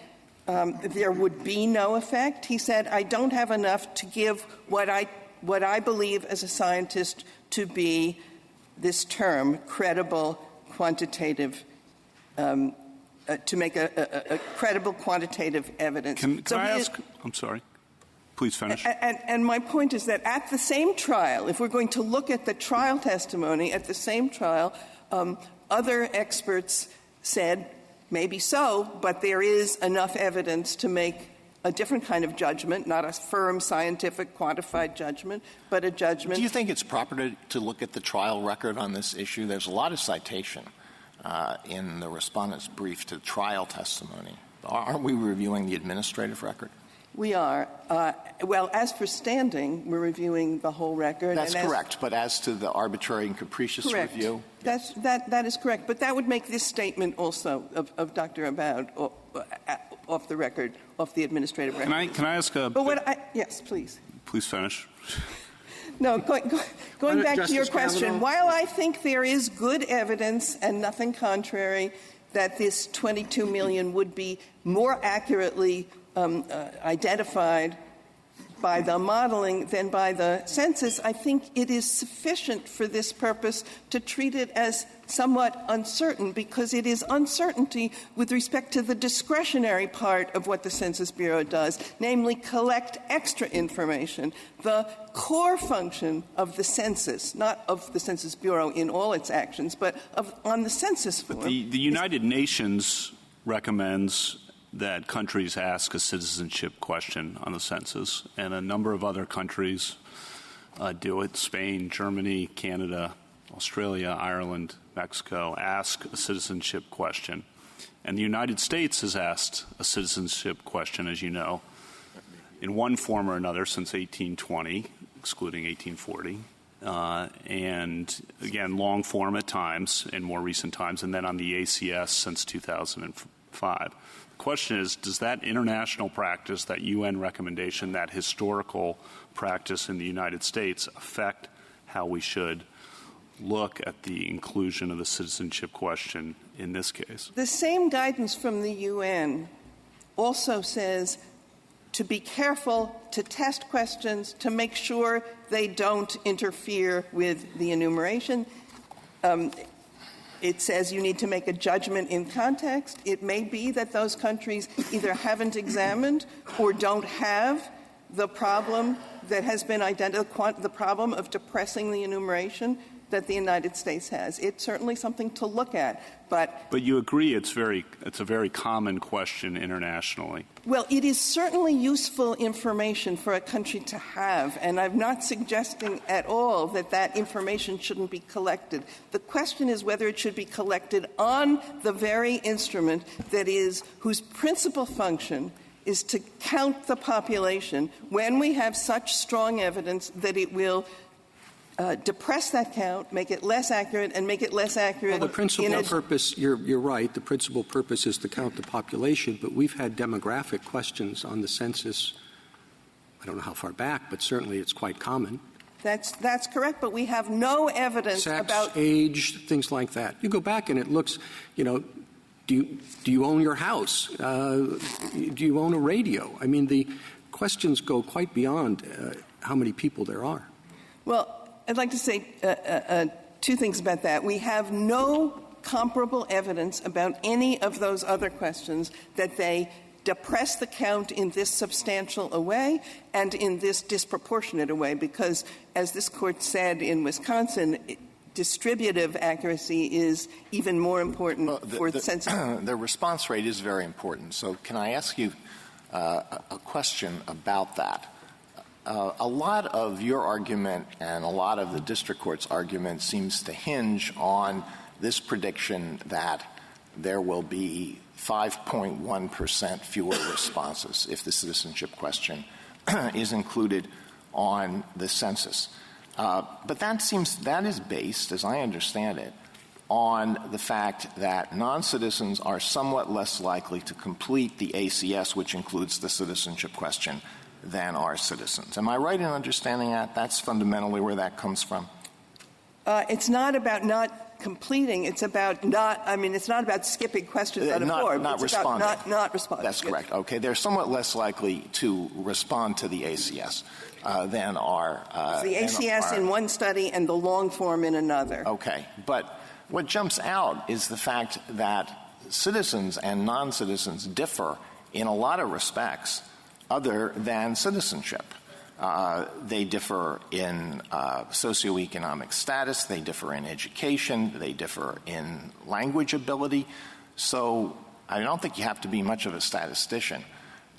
there would be no effect. He said, I don't have enough to give what I believe as a scientist to be this term, credible quantitative, to make a credible quantitative evidence. Can I ask? I'm sorry. Please finish. And my point is that at the same trial, if we're going to look at the trial testimony, at the same trial, other experts said, maybe so, but there is enough evidence to make a different kind of judgment, not a firm, scientific, quantified judgment, but a judgment. Do you think it's proper to look at the trial record on this issue? There's a lot of citation in the respondent's brief to trial testimony. Aren't we reviewing the administrative record? We are. Well, as for standing, we're reviewing the whole record. That's correct. But as to the arbitrary and capricious review? That is correct. But that would make this statement also of Dr. Abboud off the record, off the administrative record. Can I ask a... Yes, please. Please finish. No, going back to your question, while I think there is good evidence and nothing contrary that this 22 million would be more accurately identified by the modeling than by the census, I think it is sufficient for this purpose to treat it as somewhat uncertain, because it is uncertainty with respect to the discretionary part of what the Census Bureau does, namely collect extra information. The core function of the census, not of the Census Bureau in all its actions, but on the census form. But the United Nations recommends that countries ask a citizenship question on the census, and a number of other countries do it. Spain, Germany, Canada, Australia, Ireland, Mexico ask a citizenship question. And the United States has asked a citizenship question, as you know, in one form or another since 1820, excluding 1840. And again, long form at times in more recent times, and then on the ACS since 2005. The question is, does that international practice, that UN recommendation, that historical practice in the United States affect how we should look at the inclusion of the citizenship question in this case? The same guidance from the UN also says to be careful to test questions to make sure they don't interfere with the enumeration. It says you need to make a judgment in context. It may be that those countries either haven't examined or don't have the problem that has been identified, the problem of depressing the enumeration that the United States has. It's certainly something to look at. But you agree it's a very common question internationally. Well, it is certainly useful information for a country to have, and I'm not suggesting at all that that information shouldn't be collected. The question is whether it should be collected on the very instrument that is, whose principal function is to count the population when we have such strong evidence that it will depress that count, make it less accurate, and make it less accurate. Well, the principal purpose, you're right, the principal purpose is to count the population, but we've had demographic questions on the census. I don't know how far back, but certainly it's quite common. That's correct, but we have no evidence about age, things like that. You go back and it looks, do you own your house? Do you own a radio? I mean, the questions go quite beyond how many people there are. Well, I'd like to say two things about that. We have no comparable evidence about any of those other questions that they depress the count in this substantial a way and in this disproportionate a way, because, as this Court said in Wisconsin, distributive accuracy is even more important for the census. The response rate is very important. So can I ask you a question about that? A lot of your argument and a lot of the district court's argument seems to hinge on this prediction that there will be 5.1% fewer responses if the citizenship question is included on the census. But that is based, as I understand it, on the fact that non-citizens are somewhat less likely to complete the ACS, which includes the citizenship question, than are citizens. Am I right in understanding that? That's fundamentally where that comes from? It's not about not completing. It's about it's not about skipping questions on a form. Not responding. Not responding. That's correct. Okay. They're somewhat less likely to respond to the ACS than are the ACS in one study and the long form in another. Okay. But what jumps out is the fact that citizens and non-citizens differ in a lot of respects other than citizenship. They differ in socioeconomic status. They differ in education. They differ in language ability. So I don't think you have to be much of a statistician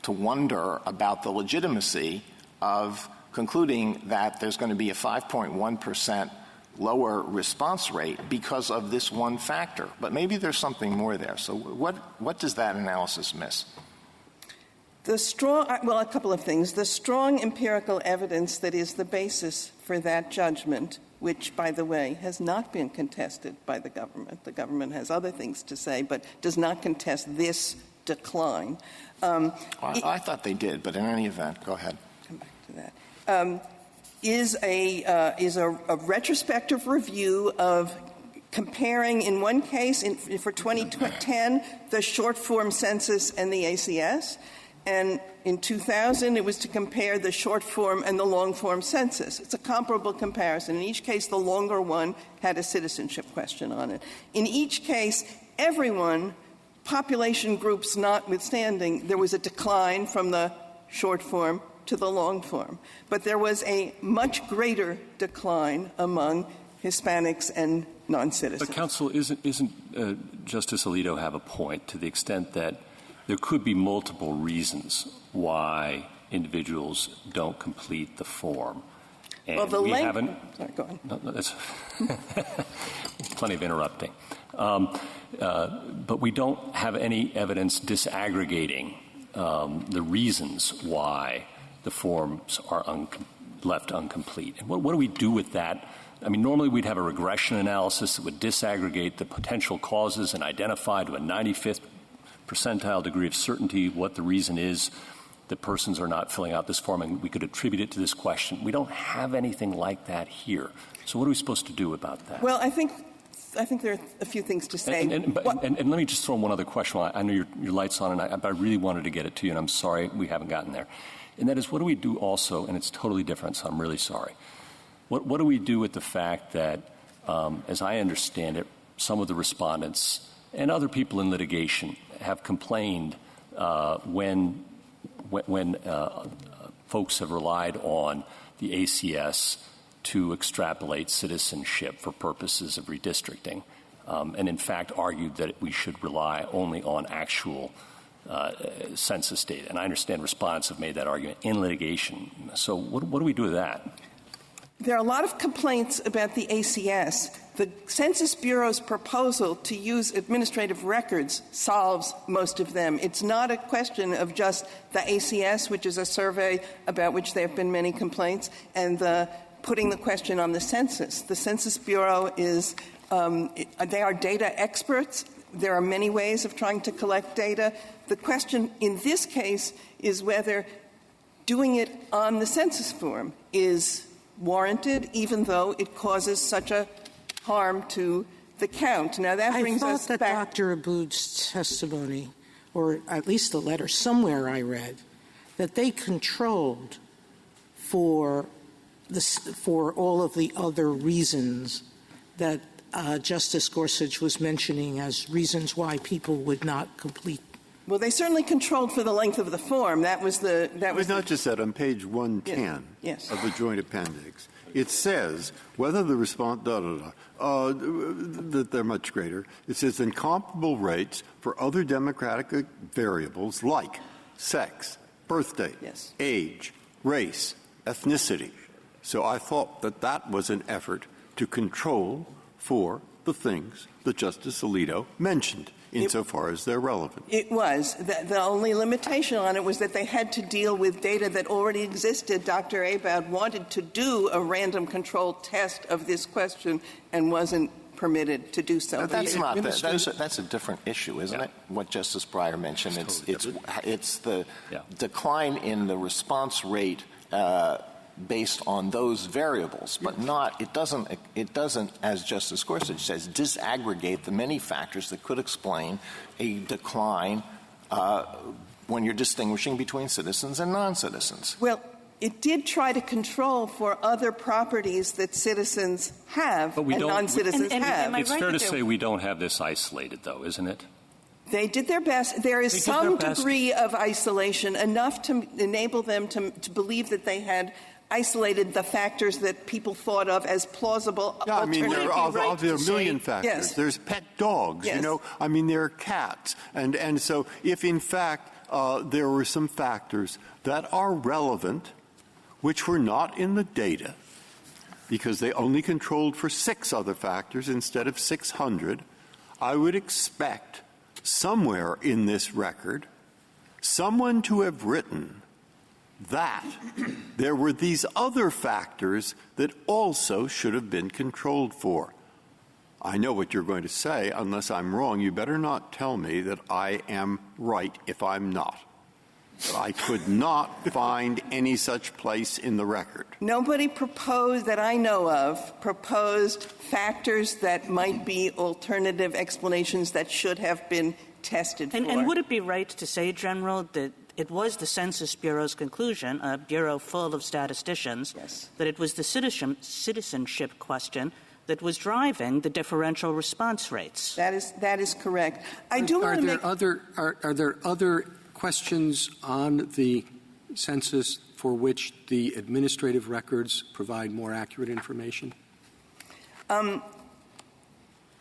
to wonder about the legitimacy of concluding that there's going to be a 5.1% lower response rate because of this one factor. But maybe there's something more there. So what does that analysis miss? A couple of things. The strong empirical evidence that is the basis for that judgment, which, by the way, has not been contested by the government. The government has other things to say, but does not contest this decline. I thought they did, but in any event, go ahead. Come back to that. Is a retrospective review of comparing, in one case, for 2010, the short-form census and the ACS. And in 2000, it was to compare the short-form and the long-form census. It's a comparable comparison. In each case, the longer one had a citizenship question on it. In each case, everyone, population groups notwithstanding, there was a decline from the short-form to the long-form. But there was a much greater decline among Hispanics and non-citizens. But, counsel, isn't Justice Alito have a point to the extent that there could be multiple reasons why individuals don't complete the form. And well, we haven't. Sorry, go on. No, that's plenty of interrupting. But we don't have any evidence disaggregating the reasons why the forms are left incomplete. And what do we do with that? I mean, normally we'd have a regression analysis that would disaggregate the potential causes and identify to a 95th percentile degree of certainty what the reason is that persons are not filling out this form, and we could attribute it to this question. We don't have anything like that here. So what are we supposed to do about that? Well, I think there are a few things to say. And let me just throw in one other question. I know your light's on, but I really wanted to get it to you, and I'm sorry we haven't gotten there. And that is, what do we do also, and it's totally different, so I'm really sorry. What do we do with the fact that, as I understand it, some of the respondents and other people in litigation have complained when folks have relied on the ACS to extrapolate citizenship for purposes of redistricting, and in fact argued that we should rely only on actual census data. And I understand respondents have made that argument in litigation. So what do we do with that? There are a lot of complaints about the ACS. The Census Bureau's proposal to use administrative records solves most of them. It's not a question of just the ACS, which is a survey about which there have been many complaints, and putting the question on the census. The Census Bureau is they are data experts. There are many ways of trying to collect data. The question in this case is whether doing it on the census form is warranted, even though it causes such a harm to the count. Now, that brings us back. I thought that Dr. Aboud's testimony, or at least the letter somewhere I read, that they controlled for all of the other reasons that Justice Gorsuch was mentioning as reasons why people would not complete. Well, they certainly controlled for the length of the form. That was not just that. On page 110 yes. of the joint appendix, it says whether the response that they're much greater. It says incomparable rates for other democratic variables like sex, birthday, yes. age, race, ethnicity. So I thought that was an effort to control for the things that Justice Alito mentioned, insofar as they're relevant. It was. The only limitation on it was that they had to deal with data that already existed. Dr. Aboud wanted to do a random control test of this question and wasn't permitted to do so. That's not that's a different issue, isn't it? What Justice Breyer mentioned, it's the decline in the response rate based on those variables, but it doesn't, as Justice Gorsuch says, disaggregate the many factors that could explain a decline when you're distinguishing between citizens and non-citizens. Well, it did try to control for other properties that citizens have and non-citizens have. It's fair to say we don't have this isolated, though, isn't it? They did their best. There is some degree of isolation, enough to enable them to believe that they had isolated the factors that people thought of as plausible. Yeah, I mean, there are a million factors. Yes. There's pet dogs, yes. I mean, there are cats. And so if, in fact, there were some factors that are relevant, which were not in the data, because they only controlled for 6 other factors instead of 600, I would expect somewhere in this record someone to have written that there were these other factors that also should have been controlled for. I know what you're going to say. Unless I'm wrong, you better not tell me that I am right if I'm not. But I could not find any such place in the record. Nobody proposed, that I know of, proposed factors that might be alternative explanations that should have been tested for. And would it be right to say, General, that it was the Census Bureau's conclusion, a bureau full of statisticians, yes, that it was the citizenship question that was driving the differential response rates? That is correct. I do want to make... Are there other questions on the census for which the administrative records provide more accurate information?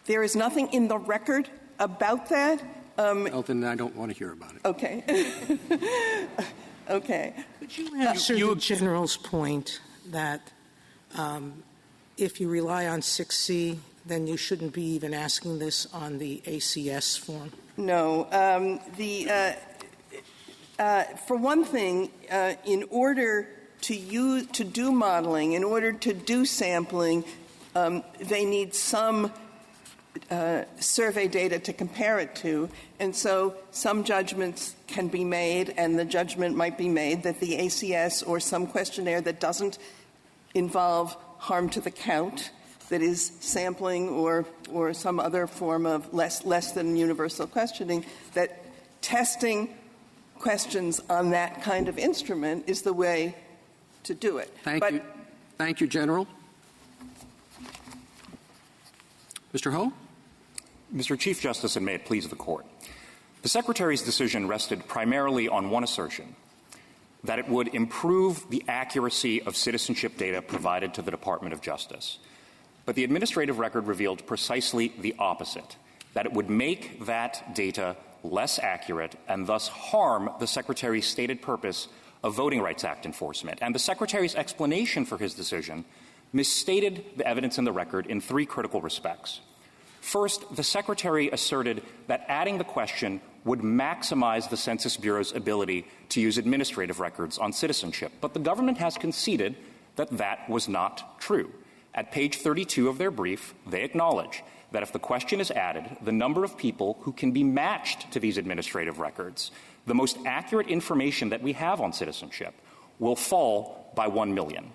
There is nothing in the record about that. Well, then I don't want to hear about it. Okay. Okay. Would you answer the General's point that if you rely on 6C, then you shouldn't be even asking this on the ACS form? No. For one thing, in order to do modeling, in order to do sampling, they need some survey data to compare it to, and so some judgments can be made, and the judgment might be made that the ACS or some questionnaire that doesn't involve harm to the count, that is sampling or some other form of less than universal questioning, that testing questions on that kind of instrument is the way to do it. Thank you, General. Mr. Ho? Mr. Chief Justice, and may it please the Court. The Secretary's decision rested primarily on one assertion, that it would improve the accuracy of citizenship data provided to the Department of Justice. But the administrative record revealed precisely the opposite, that it would make that data less accurate and thus harm the Secretary's stated purpose of Voting Rights Act enforcement. And the Secretary's explanation for his decision misstated the evidence in the record in 3 critical respects. First, the Secretary asserted that adding the question would maximize the Census Bureau's ability to use administrative records on citizenship. But the government has conceded that that was not true. At page 32 of their brief, they acknowledge that if the question is added, the number of people who can be matched to these administrative records, the most accurate information that we have on citizenship, will fall by 1 million.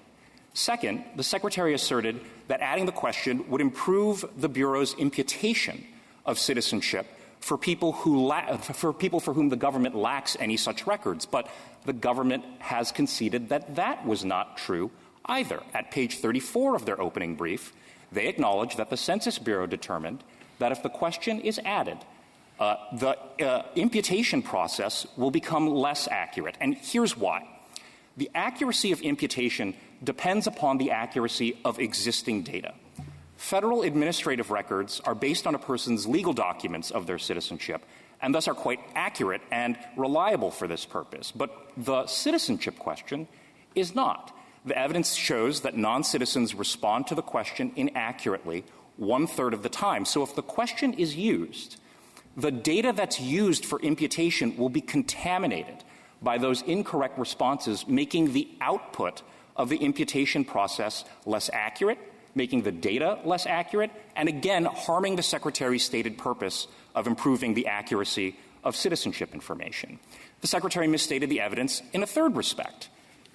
Second, the Secretary asserted that adding the question would improve the Bureau's imputation of citizenship for people for whom the government lacks any such records. But the government has conceded that that was not true either. At page 34 of their opening brief, they acknowledge that the Census Bureau determined that if the question is added, the imputation process will become less accurate. And here's why. The accuracy of imputation depends upon the accuracy of existing data. Federal administrative records are based on a person's legal documents of their citizenship and thus are quite accurate and reliable for this purpose. But the citizenship question is not. The evidence shows that non-citizens respond to the question inaccurately 1/3 of the time. So if the question is used, the data that's used for imputation will be contaminated by those incorrect responses, making the output of the imputation process less accurate, making the data less accurate, and again, harming the Secretary's stated purpose of improving the accuracy of citizenship information. The Secretary misstated the evidence in a third respect.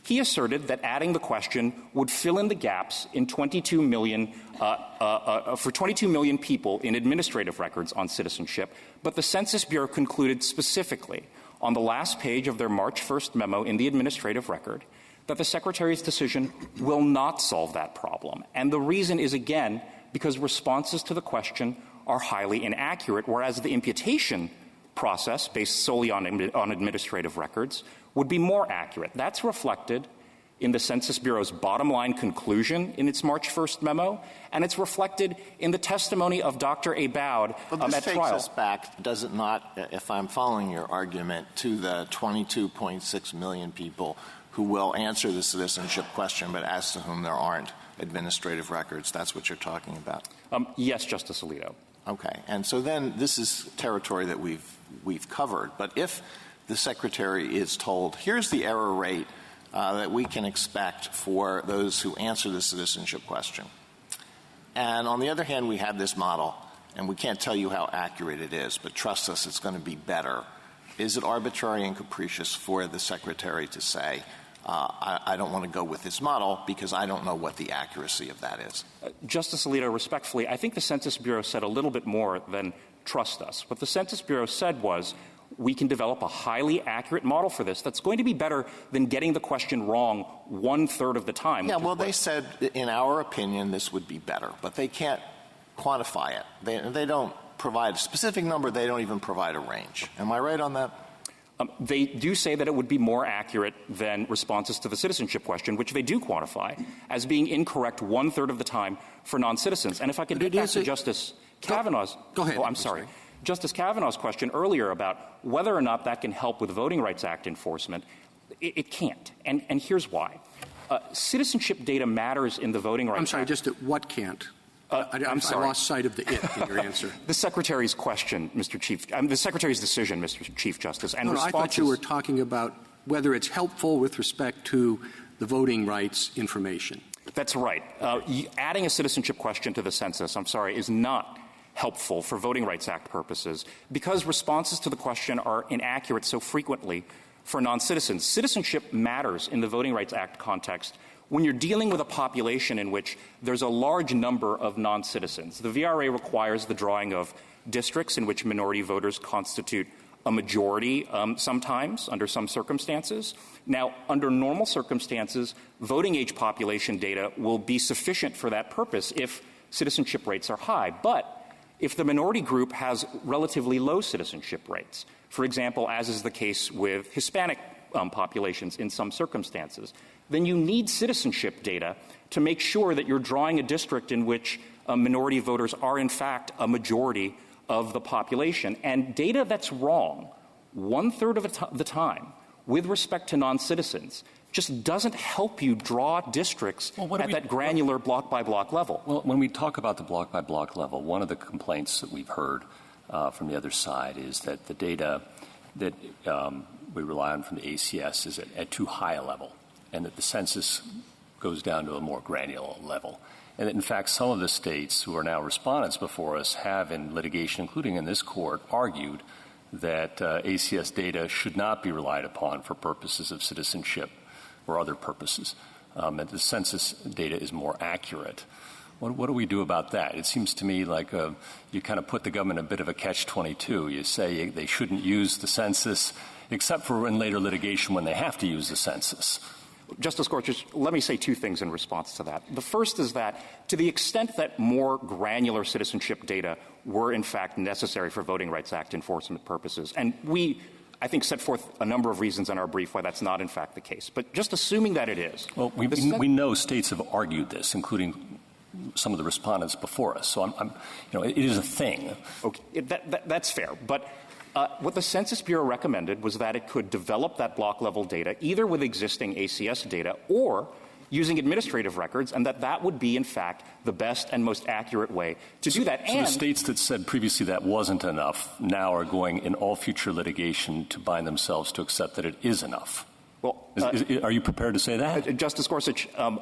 He asserted that adding the question would fill in the gaps in 22 million people in administrative records on citizenship, but the Census Bureau concluded specifically on the last page of their March 1st memo in the administrative record that the Secretary's decision will not solve that problem. And the reason is, again, because responses to the question are highly inaccurate, whereas the imputation process, based solely on administrative records, would be more accurate. That's reflected in the Census Bureau's bottom-line conclusion in its March 1st memo, and it's reflected in the testimony of Dr. Aboud at trial. But this takes us back, does it not, if I'm following your argument, to the 22.6 million people who will answer the citizenship question, but as to whom there aren't administrative records? That's what you're talking about? Yes, Justice Alito. Okay. And so then this is territory that we've covered. But if the Secretary is told, here's the error rate that we can expect for those who answer the citizenship question, and on the other hand, we have this model, and we can't tell you how accurate it is, but trust us, it's going to be better. Is it arbitrary and capricious for the Secretary to say, I don't want to go with this model because I don't know what the accuracy of that is? Justice Alito, respectfully, I think the Census Bureau said a little bit more than trust us. What the Census Bureau said was, we can develop a highly accurate model for this that's going to be better than getting the question wrong 1/3 of the time. Yeah, well, they said, in our opinion, this would be better, but they can't quantify it. They don't provide a specific number. They don't even provide a range. Am I right on that? They do say that it would be more accurate than responses to the citizenship question, which they do quantify as being incorrect 1/3 of the time for non-citizens. And if I could get back to Justice Kavanaugh's — Go ahead. Oh, I'm sorry. Justice Kavanaugh's question earlier about whether or not that can help with Voting Rights Act enforcement, it can't. And here's why. Citizenship data matters in the Voting Rights Act. I'm sorry, just what can't? I'm sorry. I lost sight of the it in your answer. The Secretary's question, Mr. Chief — the Secretary's decision, Mr. Chief Justice. And I thought you were talking about whether it's helpful with respect to the voting rights information. That's right. Adding a citizenship question to the census, is not helpful for Voting Rights Act purposes because responses to the question are inaccurate so frequently for non-citizens. Citizenship matters in the Voting Rights Act context when you're dealing with a population in which there's a large number of non-citizens. The VRA requires the drawing of districts in which minority voters constitute a majority sometimes under some circumstances. Now, under normal circumstances, voting age population data will be sufficient for that purpose if citizenship rates are high. But if the minority group has relatively low citizenship rates, for example, as is the case with Hispanic populations in some circumstances, then you need citizenship data to make sure that you're drawing a district in which minority voters are, in fact, a majority of the population. And data that's wrong 1/3 of the time with respect to non-citizens just doesn't help you draw districts at that granular block-by-block level. Well, when we talk about the block-by-block level, one of the complaints that we've heard from the other side is that the data that we rely on from the ACS is at too high a level, and that the census goes down to a more granular level. And that, in fact, some of the states who are now respondents before us have, in litigation, including in this court, argued that ACS data should not be relied upon for purposes of citizenship or other purposes, and the census data is more accurate. What do we do about that? It seems to me like you kind of put the government in a bit of a catch-22. You say they shouldn't use the census except for in later litigation when they have to use the census. Justice Gorsuch, let me say two things in response to that. The first is that to the extent that more granular citizenship data were in fact necessary for Voting Rights Act enforcement purposes, and we, I think, set forth a number of reasons in our brief why that's not in fact the case. But just assuming that it is. Well, we know states have argued this, including some of the respondents before us. So it is a thing. Okay, that's fair. But what the Census Bureau recommended was that it could develop that block-level data either with existing ACS data or using administrative records, and that would be, in fact, the best and most accurate way to do that. So the states that said previously that wasn't enough now are going in all future litigation to bind themselves to accept that it is enough. Well, are you prepared to say that? Justice Gorsuch, our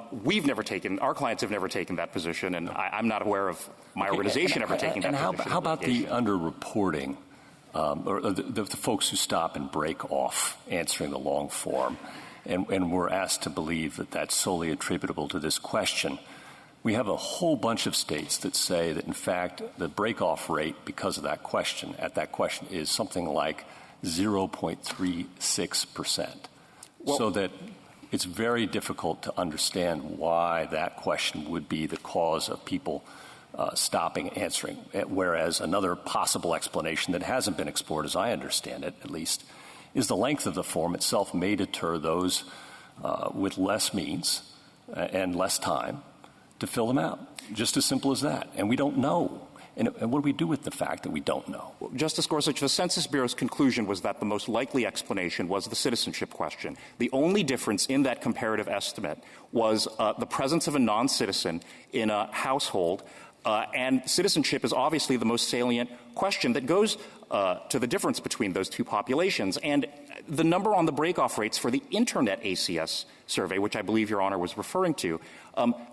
clients have never taken that position, and I'm not aware of my organization ever taking that position. And how about the underreporting, or the folks who stop and break off answering the long form, and we're asked to believe that that's solely attributable to this question? We have a whole bunch of states that say that, in fact, the break-off rate because of that question, is something like 0.36%. So that it's very difficult to understand why that question would be the cause of people stopping answering, whereas another possible explanation that hasn't been explored, as I understand it at least, is the length of the form itself may deter those with less means and less time to fill them out. Just as simple as that. And we don't know. And what do we do with the fact that we don't know? Well, Justice Gorsuch, the Census Bureau's conclusion was that the most likely explanation was the citizenship question. The only difference in that comparative estimate was the presence of a non-citizen in a household, and citizenship is obviously the most salient question that goes to the difference between those two populations. And the number on the break-off rates for the Internet ACS survey, which I believe Your Honor was referring to,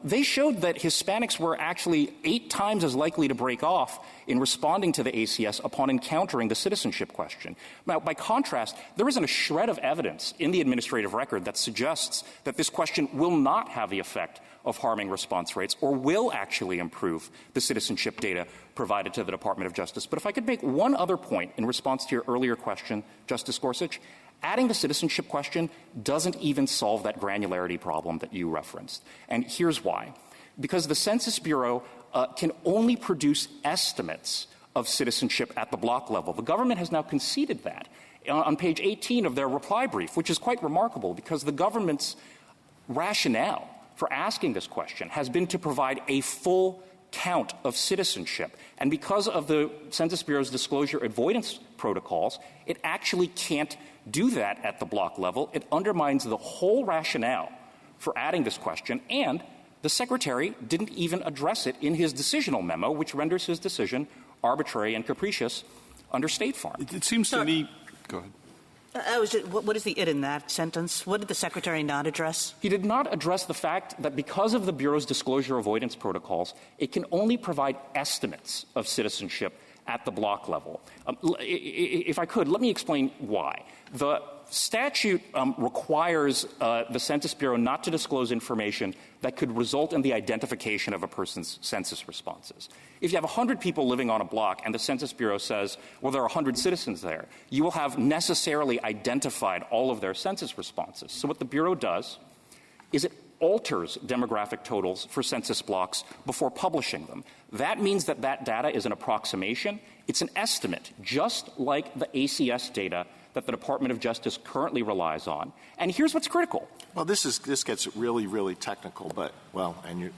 they showed that Hispanics were actually 8 times as likely to break off in responding to the ACS upon encountering the citizenship question. Now, by contrast, there isn't a shred of evidence in the administrative record that suggests that this question will not have the effect of harming response rates or will actually improve the citizenship data provided to the Department of Justice. But if I could make one other point in response to your earlier question, Justice Gorsuch, adding the citizenship question doesn't even solve that granularity problem that you referenced. And here's why. Because the Census Bureau can only produce estimates of citizenship at the block level. The government has now conceded that on page 18 of their reply brief, which is quite remarkable because the government's rationale for asking this question has been to provide a full count of citizenship. And because of the Census Bureau's disclosure avoidance protocols, it actually can't do that at the block level. It undermines the whole rationale for adding this question, and the Secretary didn't even address it in his decisional memo, which renders his decision arbitrary and capricious under State Farm. It seems to me – go ahead. What is the it in that sentence? What did the Secretary not address? He did not address the fact that because of the Bureau's disclosure avoidance protocols, it can only provide estimates of citizenship at the block level. If I could, let me explain why. The statute requires the Census Bureau not to disclose information that could result in the identification of a person's census responses. If you have 100 people living on a block and the Census Bureau says, well, there are 100 citizens there, you will have necessarily identified all of their census responses. So what the Bureau does is it alters demographic totals for census blocks before publishing them. That means that that data is an approximation. It's an estimate, just like the ACS data that the Department of Justice currently relies on. And here's what's critical. Well, this gets really, really technical, but, I'm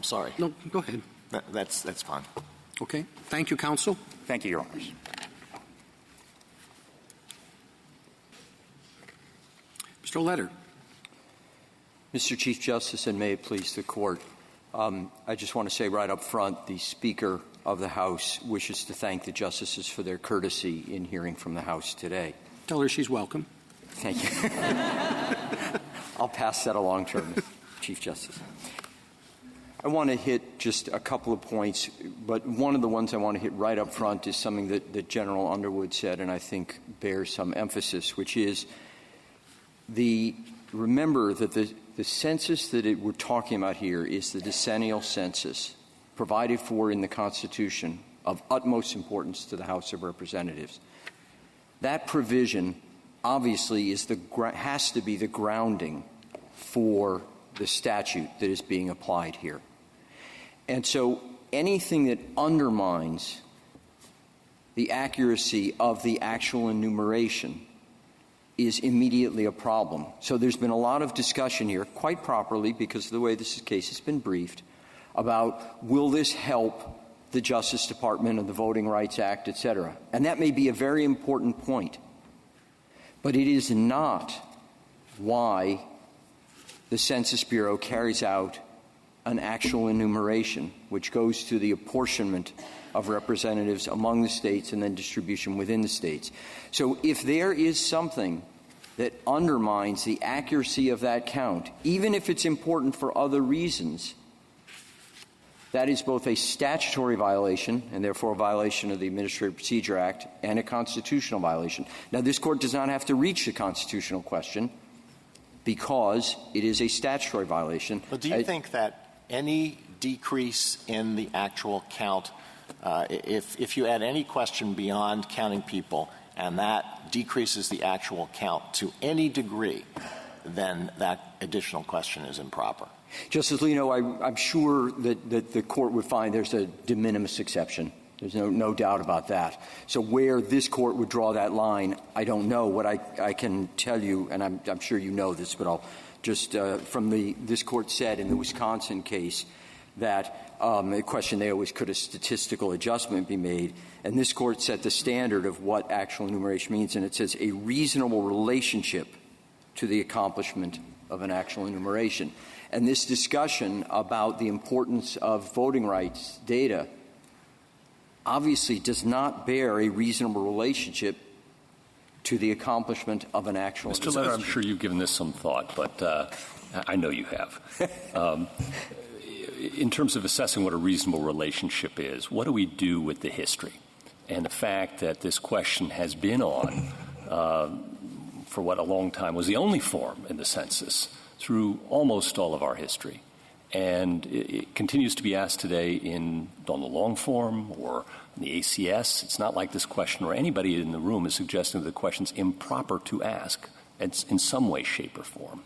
sorry. No, go ahead. That's fine. Okay. Thank you, counsel. Thank you, Your Honors. Mr. Letter. Mr. Chief Justice, and may it please the Court, I just want to say right up front, the Speaker of the House wishes to thank the Justices for their courtesy in hearing from the House today. Tell her she's welcome. Thank you. I'll pass that along to her, Chief Justice. I want to hit just a couple of points, but one of the ones I want to hit right up front is something that General Underwood said and I think bears some emphasis, which is remember that the census that we're talking about here is the decennial census provided for in the Constitution of utmost importance to the House of Representatives. That provision obviously has to be the grounding for the statute that is being applied here. And so anything that undermines the accuracy of the actual enumeration is immediately a problem. So there's been a lot of discussion here, quite properly because of the way this case has been briefed, about will this help the Justice Department and the Voting Rights Act, et cetera. And that may be a very important point. But it is not why the Census Bureau carries out an actual enumeration, which goes to the apportionment of representatives among the states and then distribution within the states. So if there is something that undermines the accuracy of that count, even if it's important for other reasons, that is both a statutory violation and therefore a violation of the Administrative Procedure Act and a constitutional violation. Now, this Court does not have to reach the constitutional question because it is a statutory violation. But do you think that any decrease in the actual count, if you add any question beyond counting people and that decreases the actual count to any degree, then that additional question is improper? Justice Alito, I'm sure that the Court would find there's a de minimis exception. There's no doubt about that. So where this Court would draw that line, I don't know. What I can tell you, and I'm sure you know this, but I'll just from this Court said in the Wisconsin case that the question there was, could a statistical adjustment be made? And this Court set the standard of what actual enumeration means, and it says a reasonable relationship to the accomplishment of an actual enumeration. And this discussion about the importance of voting rights data obviously does not bear a reasonable relationship to the accomplishment of an actual Mr. Letter, I'm sure you've given this some thought, but I know you have. In terms of assessing what a reasonable relationship is, what do we do with the history and the fact that this question has been on for what a long time was the only form in the census through almost all of our history. And it continues to be asked today on the long form or in the ACS. It's not like this question or anybody in the room is suggesting that the question's improper to ask. It's in some way, shape, or form.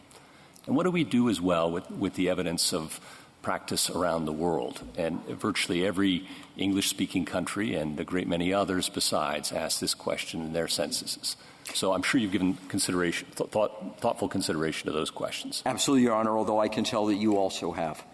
And what do we do as well with the evidence of practice around the world? And virtually every English-speaking country and a great many others besides ask this question in their censuses. So I'm sure you've given consideration, thoughtful consideration to those questions. Absolutely, Your Honor, although I can tell that you also have.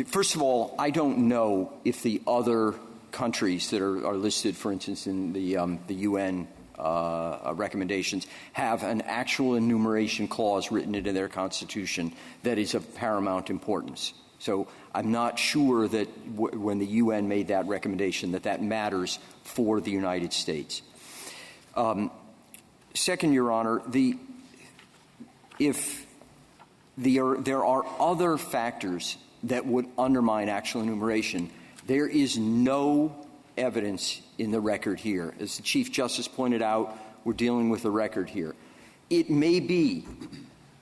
First of all, I don't know if the other countries that are listed, for instance, in the UN recommendations, have an actual enumeration clause written into their constitution that is of paramount importance. So I'm not sure that when the UN made that recommendation that matters for the United States. Second, Your Honor, if there are other factors that would undermine actual enumeration, there is no evidence in the record here. As the Chief Justice pointed out, we're dealing with a record here. It may be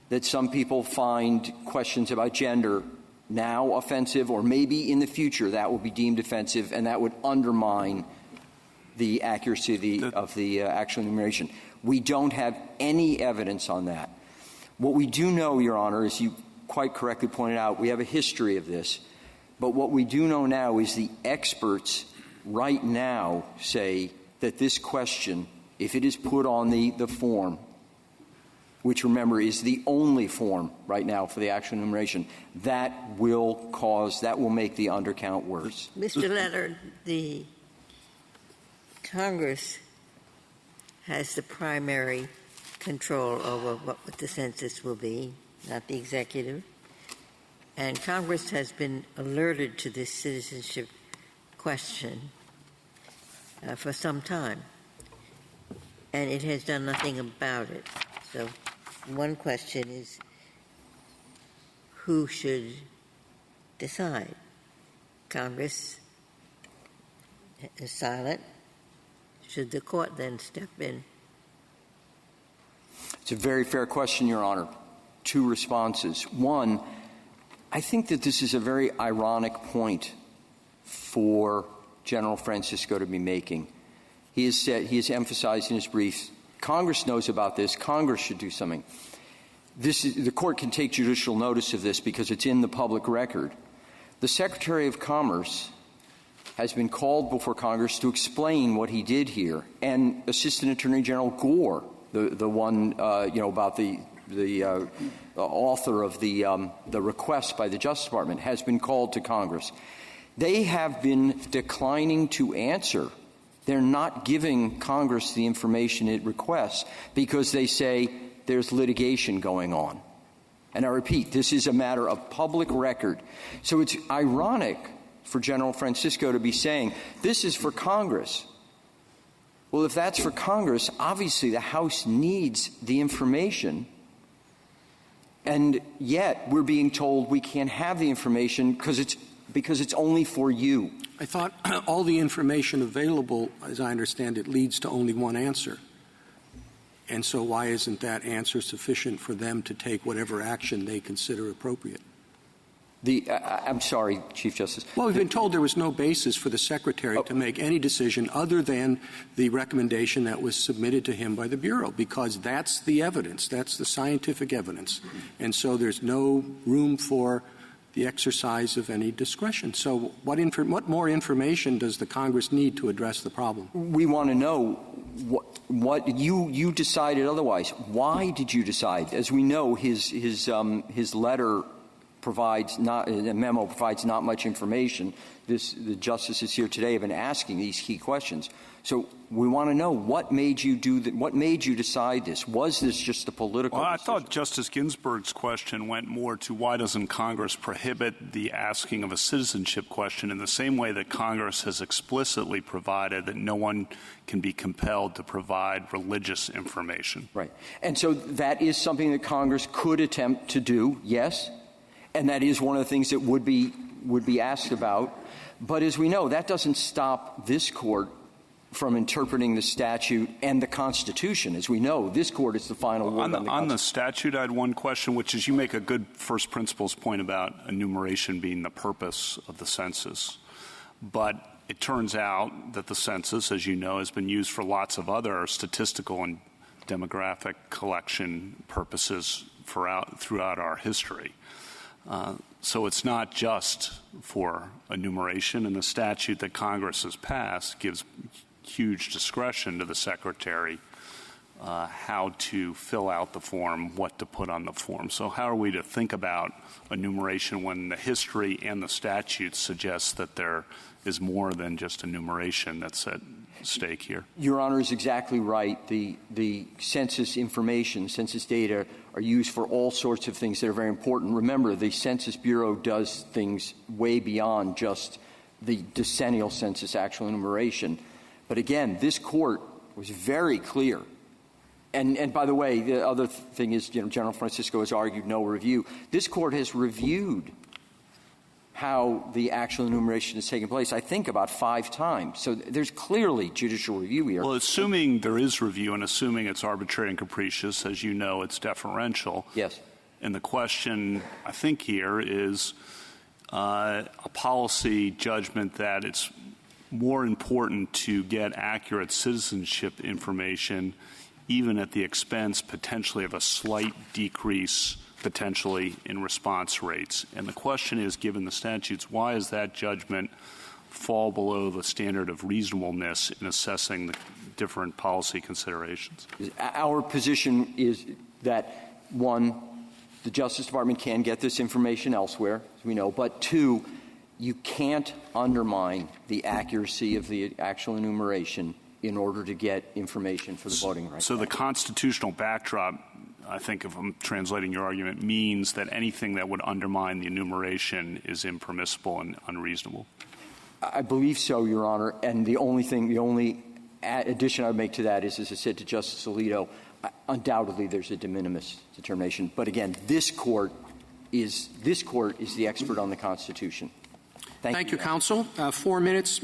that some people find questions about gender now offensive, or maybe in the future that will be deemed offensive, and that would undermine the accuracy of the actual enumeration. We don't have any evidence on that. What we do know, Your Honor, as you quite correctly pointed out, we have a history of this. But what we do know now is the experts right now say that this question, if it is put on the form, which, remember, is the only form right now for the actual enumeration, that will make the undercount worse. Mr. Leonard, the Congress has the primary control over what the census will be, not the executive. And Congress has been alerted to this citizenship question for some time, and it has done nothing about it. So one question is, who should decide? Congress is silent. Should the court then step in? It's a very fair question, Your Honor. Two responses. One, I think that this is a very ironic point for General Francisco to be making. He has emphasized in his briefs, Congress knows about this. Congress should do something. The court can take judicial notice of this because it's in the public record. The Secretary of Commerce has been called before Congress to explain what he did here, and Assistant Attorney General Gore, the one about the author of the request by the Justice Department, has been called to Congress. They have been declining to answer. They're not giving Congress the information it requests because they say there's litigation going on. And I repeat, this is a matter of public record. So it's ironic for General Francisco to be saying, this is for Congress. Well, if that's for Congress, obviously the House needs the information, and yet we're being told we can't have the information because it's only for you. I thought all the information available, as I understand it, leads to only one answer. And so why isn't that answer sufficient for them to take whatever action they consider appropriate? I'm sorry, Chief Justice. Well, we've been told there was no basis for the Secretary to make any decision other than the recommendation that was submitted to him by the Bureau, because that's the evidence. That's the scientific evidence. And so there's no room for the exercise of any discretion. So what more information does the Congress need to address the problem? We want to know what you decided otherwise. Why did you decide? As we know, his letter a memo provides not much information. The justices here today have been asking these key questions. So we want to know what made you what made you decide this? Was this just a political decision? I thought Justice Ginsburg's question went more to why doesn't Congress prohibit the asking of a citizenship question in the same way that Congress has explicitly provided that no one can be compelled to provide religious information. Right. And so that is something that Congress could attempt to do, yes. And that is one of the things that would be asked about. But as we know, that doesn't stop this Court from interpreting the statute and the Constitution. As we know, this Court is the final word on the statute. I had one question, which is you make a good first principles point about enumeration being the purpose of the census. But it turns out that the census, as you know, has been used for lots of other statistical and demographic collection purposes throughout our history. So it's not just for enumeration, and the statute that Congress has passed gives huge discretion to the Secretary how to fill out the form, what to put on the form. So how are we to think about enumeration when the history and the statute suggest that there is more than just enumeration that's at stake here? Your Honor is exactly right. The census information, census data, are used for all sorts of things that are very important. Remember, the Census Bureau does things way beyond just the decennial census actual enumeration. But again, this Court was very clear. And by the way, the other thing is, General Francisco has argued no review. This Court has reviewed how the actual enumeration is taking place, I think, about 5 times. So there's clearly judicial review here. Well, assuming there is review and assuming it's arbitrary and capricious, as you know, it's deferential. Yes. And the question, I think, here is a policy judgment that it's more important to get accurate citizenship information even at the expense potentially of a slight decrease potentially in response rates. And the question is, given the statutes, why does that judgment fall below the standard of reasonableness in assessing the different policy considerations? Our position is that, 1, the Justice Department can get this information elsewhere, as we know, but 2, you can't undermine the accuracy of the actual enumeration in order to get information for the voting rights. So the constitutional backdrop, I think if I'm translating your argument, means that anything that would undermine the enumeration is impermissible and unreasonable. I believe so, Your Honor. And the only addition I would make to that is, as I said to Justice Alito, undoubtedly there's a de minimis determination. But again, this court is the expert on the Constitution. Thank you, counsel. 4 minutes.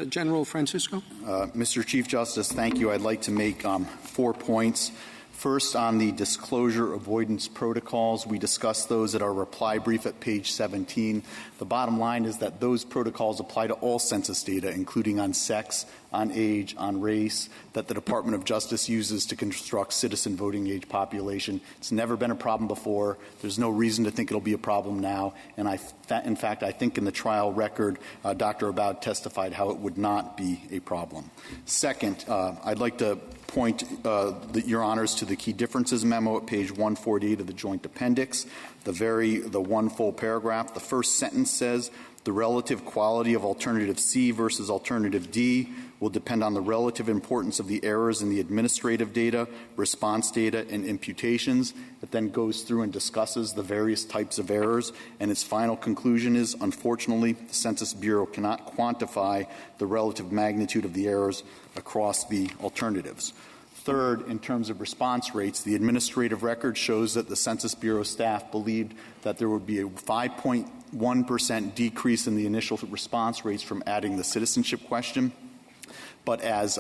General Francisco. Mr. Chief Justice, thank you. I'd like to make 4 points. First, on the disclosure avoidance protocols, we discussed those at our reply brief at page 17. The bottom line is that those protocols apply to all census data, including on sex, on age, on race, that the Department of Justice uses to construct citizen voting age population. It's never been a problem before. There's no reason to think it'll be a problem now. And in fact, I think in the trial record, Dr. Abad testified how it would not be a problem. Second, I'd like to point Your Honors to the key differences memo at page 148 of the joint appendix. The one full paragraph. The first sentence says, The relative quality of alternative C versus alternative D will depend on the relative importance of the errors in the administrative data, response data, and imputations. It then goes through and discusses the various types of errors, and its final conclusion is, unfortunately, the Census Bureau cannot quantify the relative magnitude of the errors across the alternatives. Third, in terms of response rates, the administrative record shows that the Census Bureau staff believed that there would be a 5.1% decrease in the initial response rates from adding the citizenship question. But as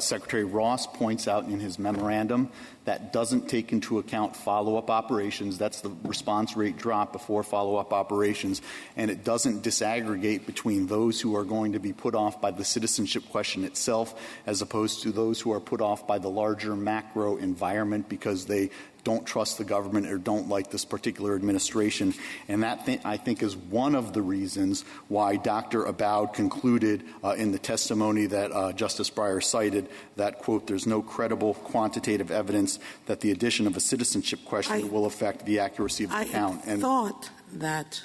Secretary Ross points out in his memorandum, that doesn't take into account follow-up operations. That's the response rate drop before follow-up operations. And it doesn't disaggregate between those who are going to be put off by the citizenship question itself as opposed to those who are put off by the larger macro environment because they don't trust the government or don't like this particular administration. And that, I think, is one of the reasons why Dr. Aboud concluded in the testimony that Justice Breyer cited that, quote, there's no credible quantitative evidence that the addition of a citizenship question will affect the accuracy of the count. I thought that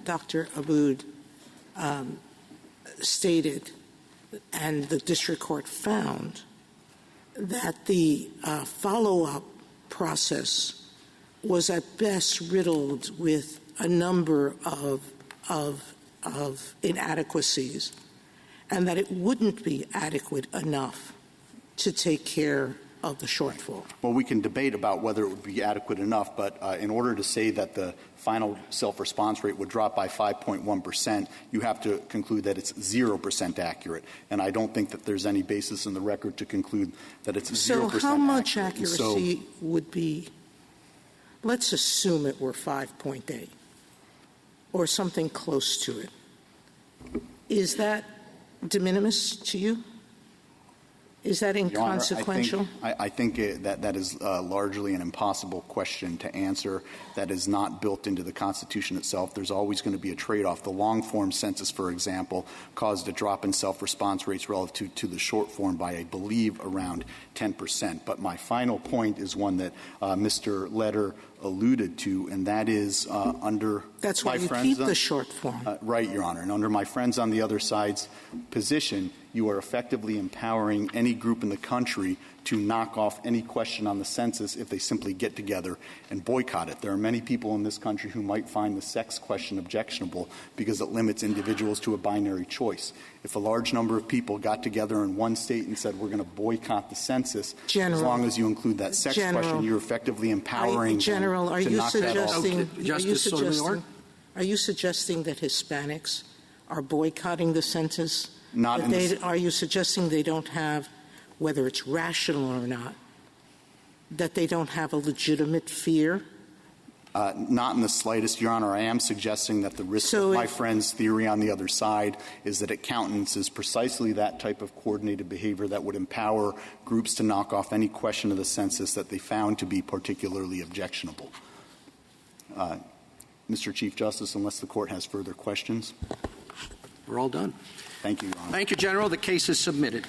Dr. Aboud stated, and the district court found, that the follow-up process was at best riddled with a number of inadequacies, and that it wouldn't be adequate enough to take care of the shortfall. Well, we can debate about whether it would be adequate enough, but in order to say that the final self-response rate would drop by 5.1%, you have to conclude that it's 0% accurate. And I don't think that there's any basis in the record to conclude that it's 0% accurate. So how much accuracy would be, let's assume it were 5.8 or something close to it. Is that de minimis to you? Is that inconsequential? Your Honor, I think that is largely an impossible question to answer. That is not built into the Constitution itself. There's always going to be a trade-off. The long-form census, for example, caused a drop in self-response rates relative to the short-form by, I believe, around 10%. But my final point is one that Mr. Leder alluded to, and that is under That's why you keep the short form. Right, Your Honor. And under my friends on the other side's position, you are effectively empowering any group in the country to knock off any question on the census if they simply get together and boycott it. There are many people in this country who might find the sex question objectionable because it limits individuals to a binary choice. If a large number of people got together in one state and said we're going to boycott the census, as long as you include that sex question, you're effectively empowering General, are to you knock suggesting, that off. Are you suggesting that Hispanics are boycotting the census? Not in this. Are you suggesting they don't have, whether it's rational or not, that they don't have a legitimate fear? Not in the slightest, Your Honor. I am suggesting that the risk of my friend's theory on the other side is that it countenances precisely that type of coordinated behavior that would empower groups to knock off any question of the census that they found to be particularly objectionable. Mr. Chief Justice, unless the Court has further questions. We're all done. Thank you, Your Honor. Thank you, General. The case is submitted.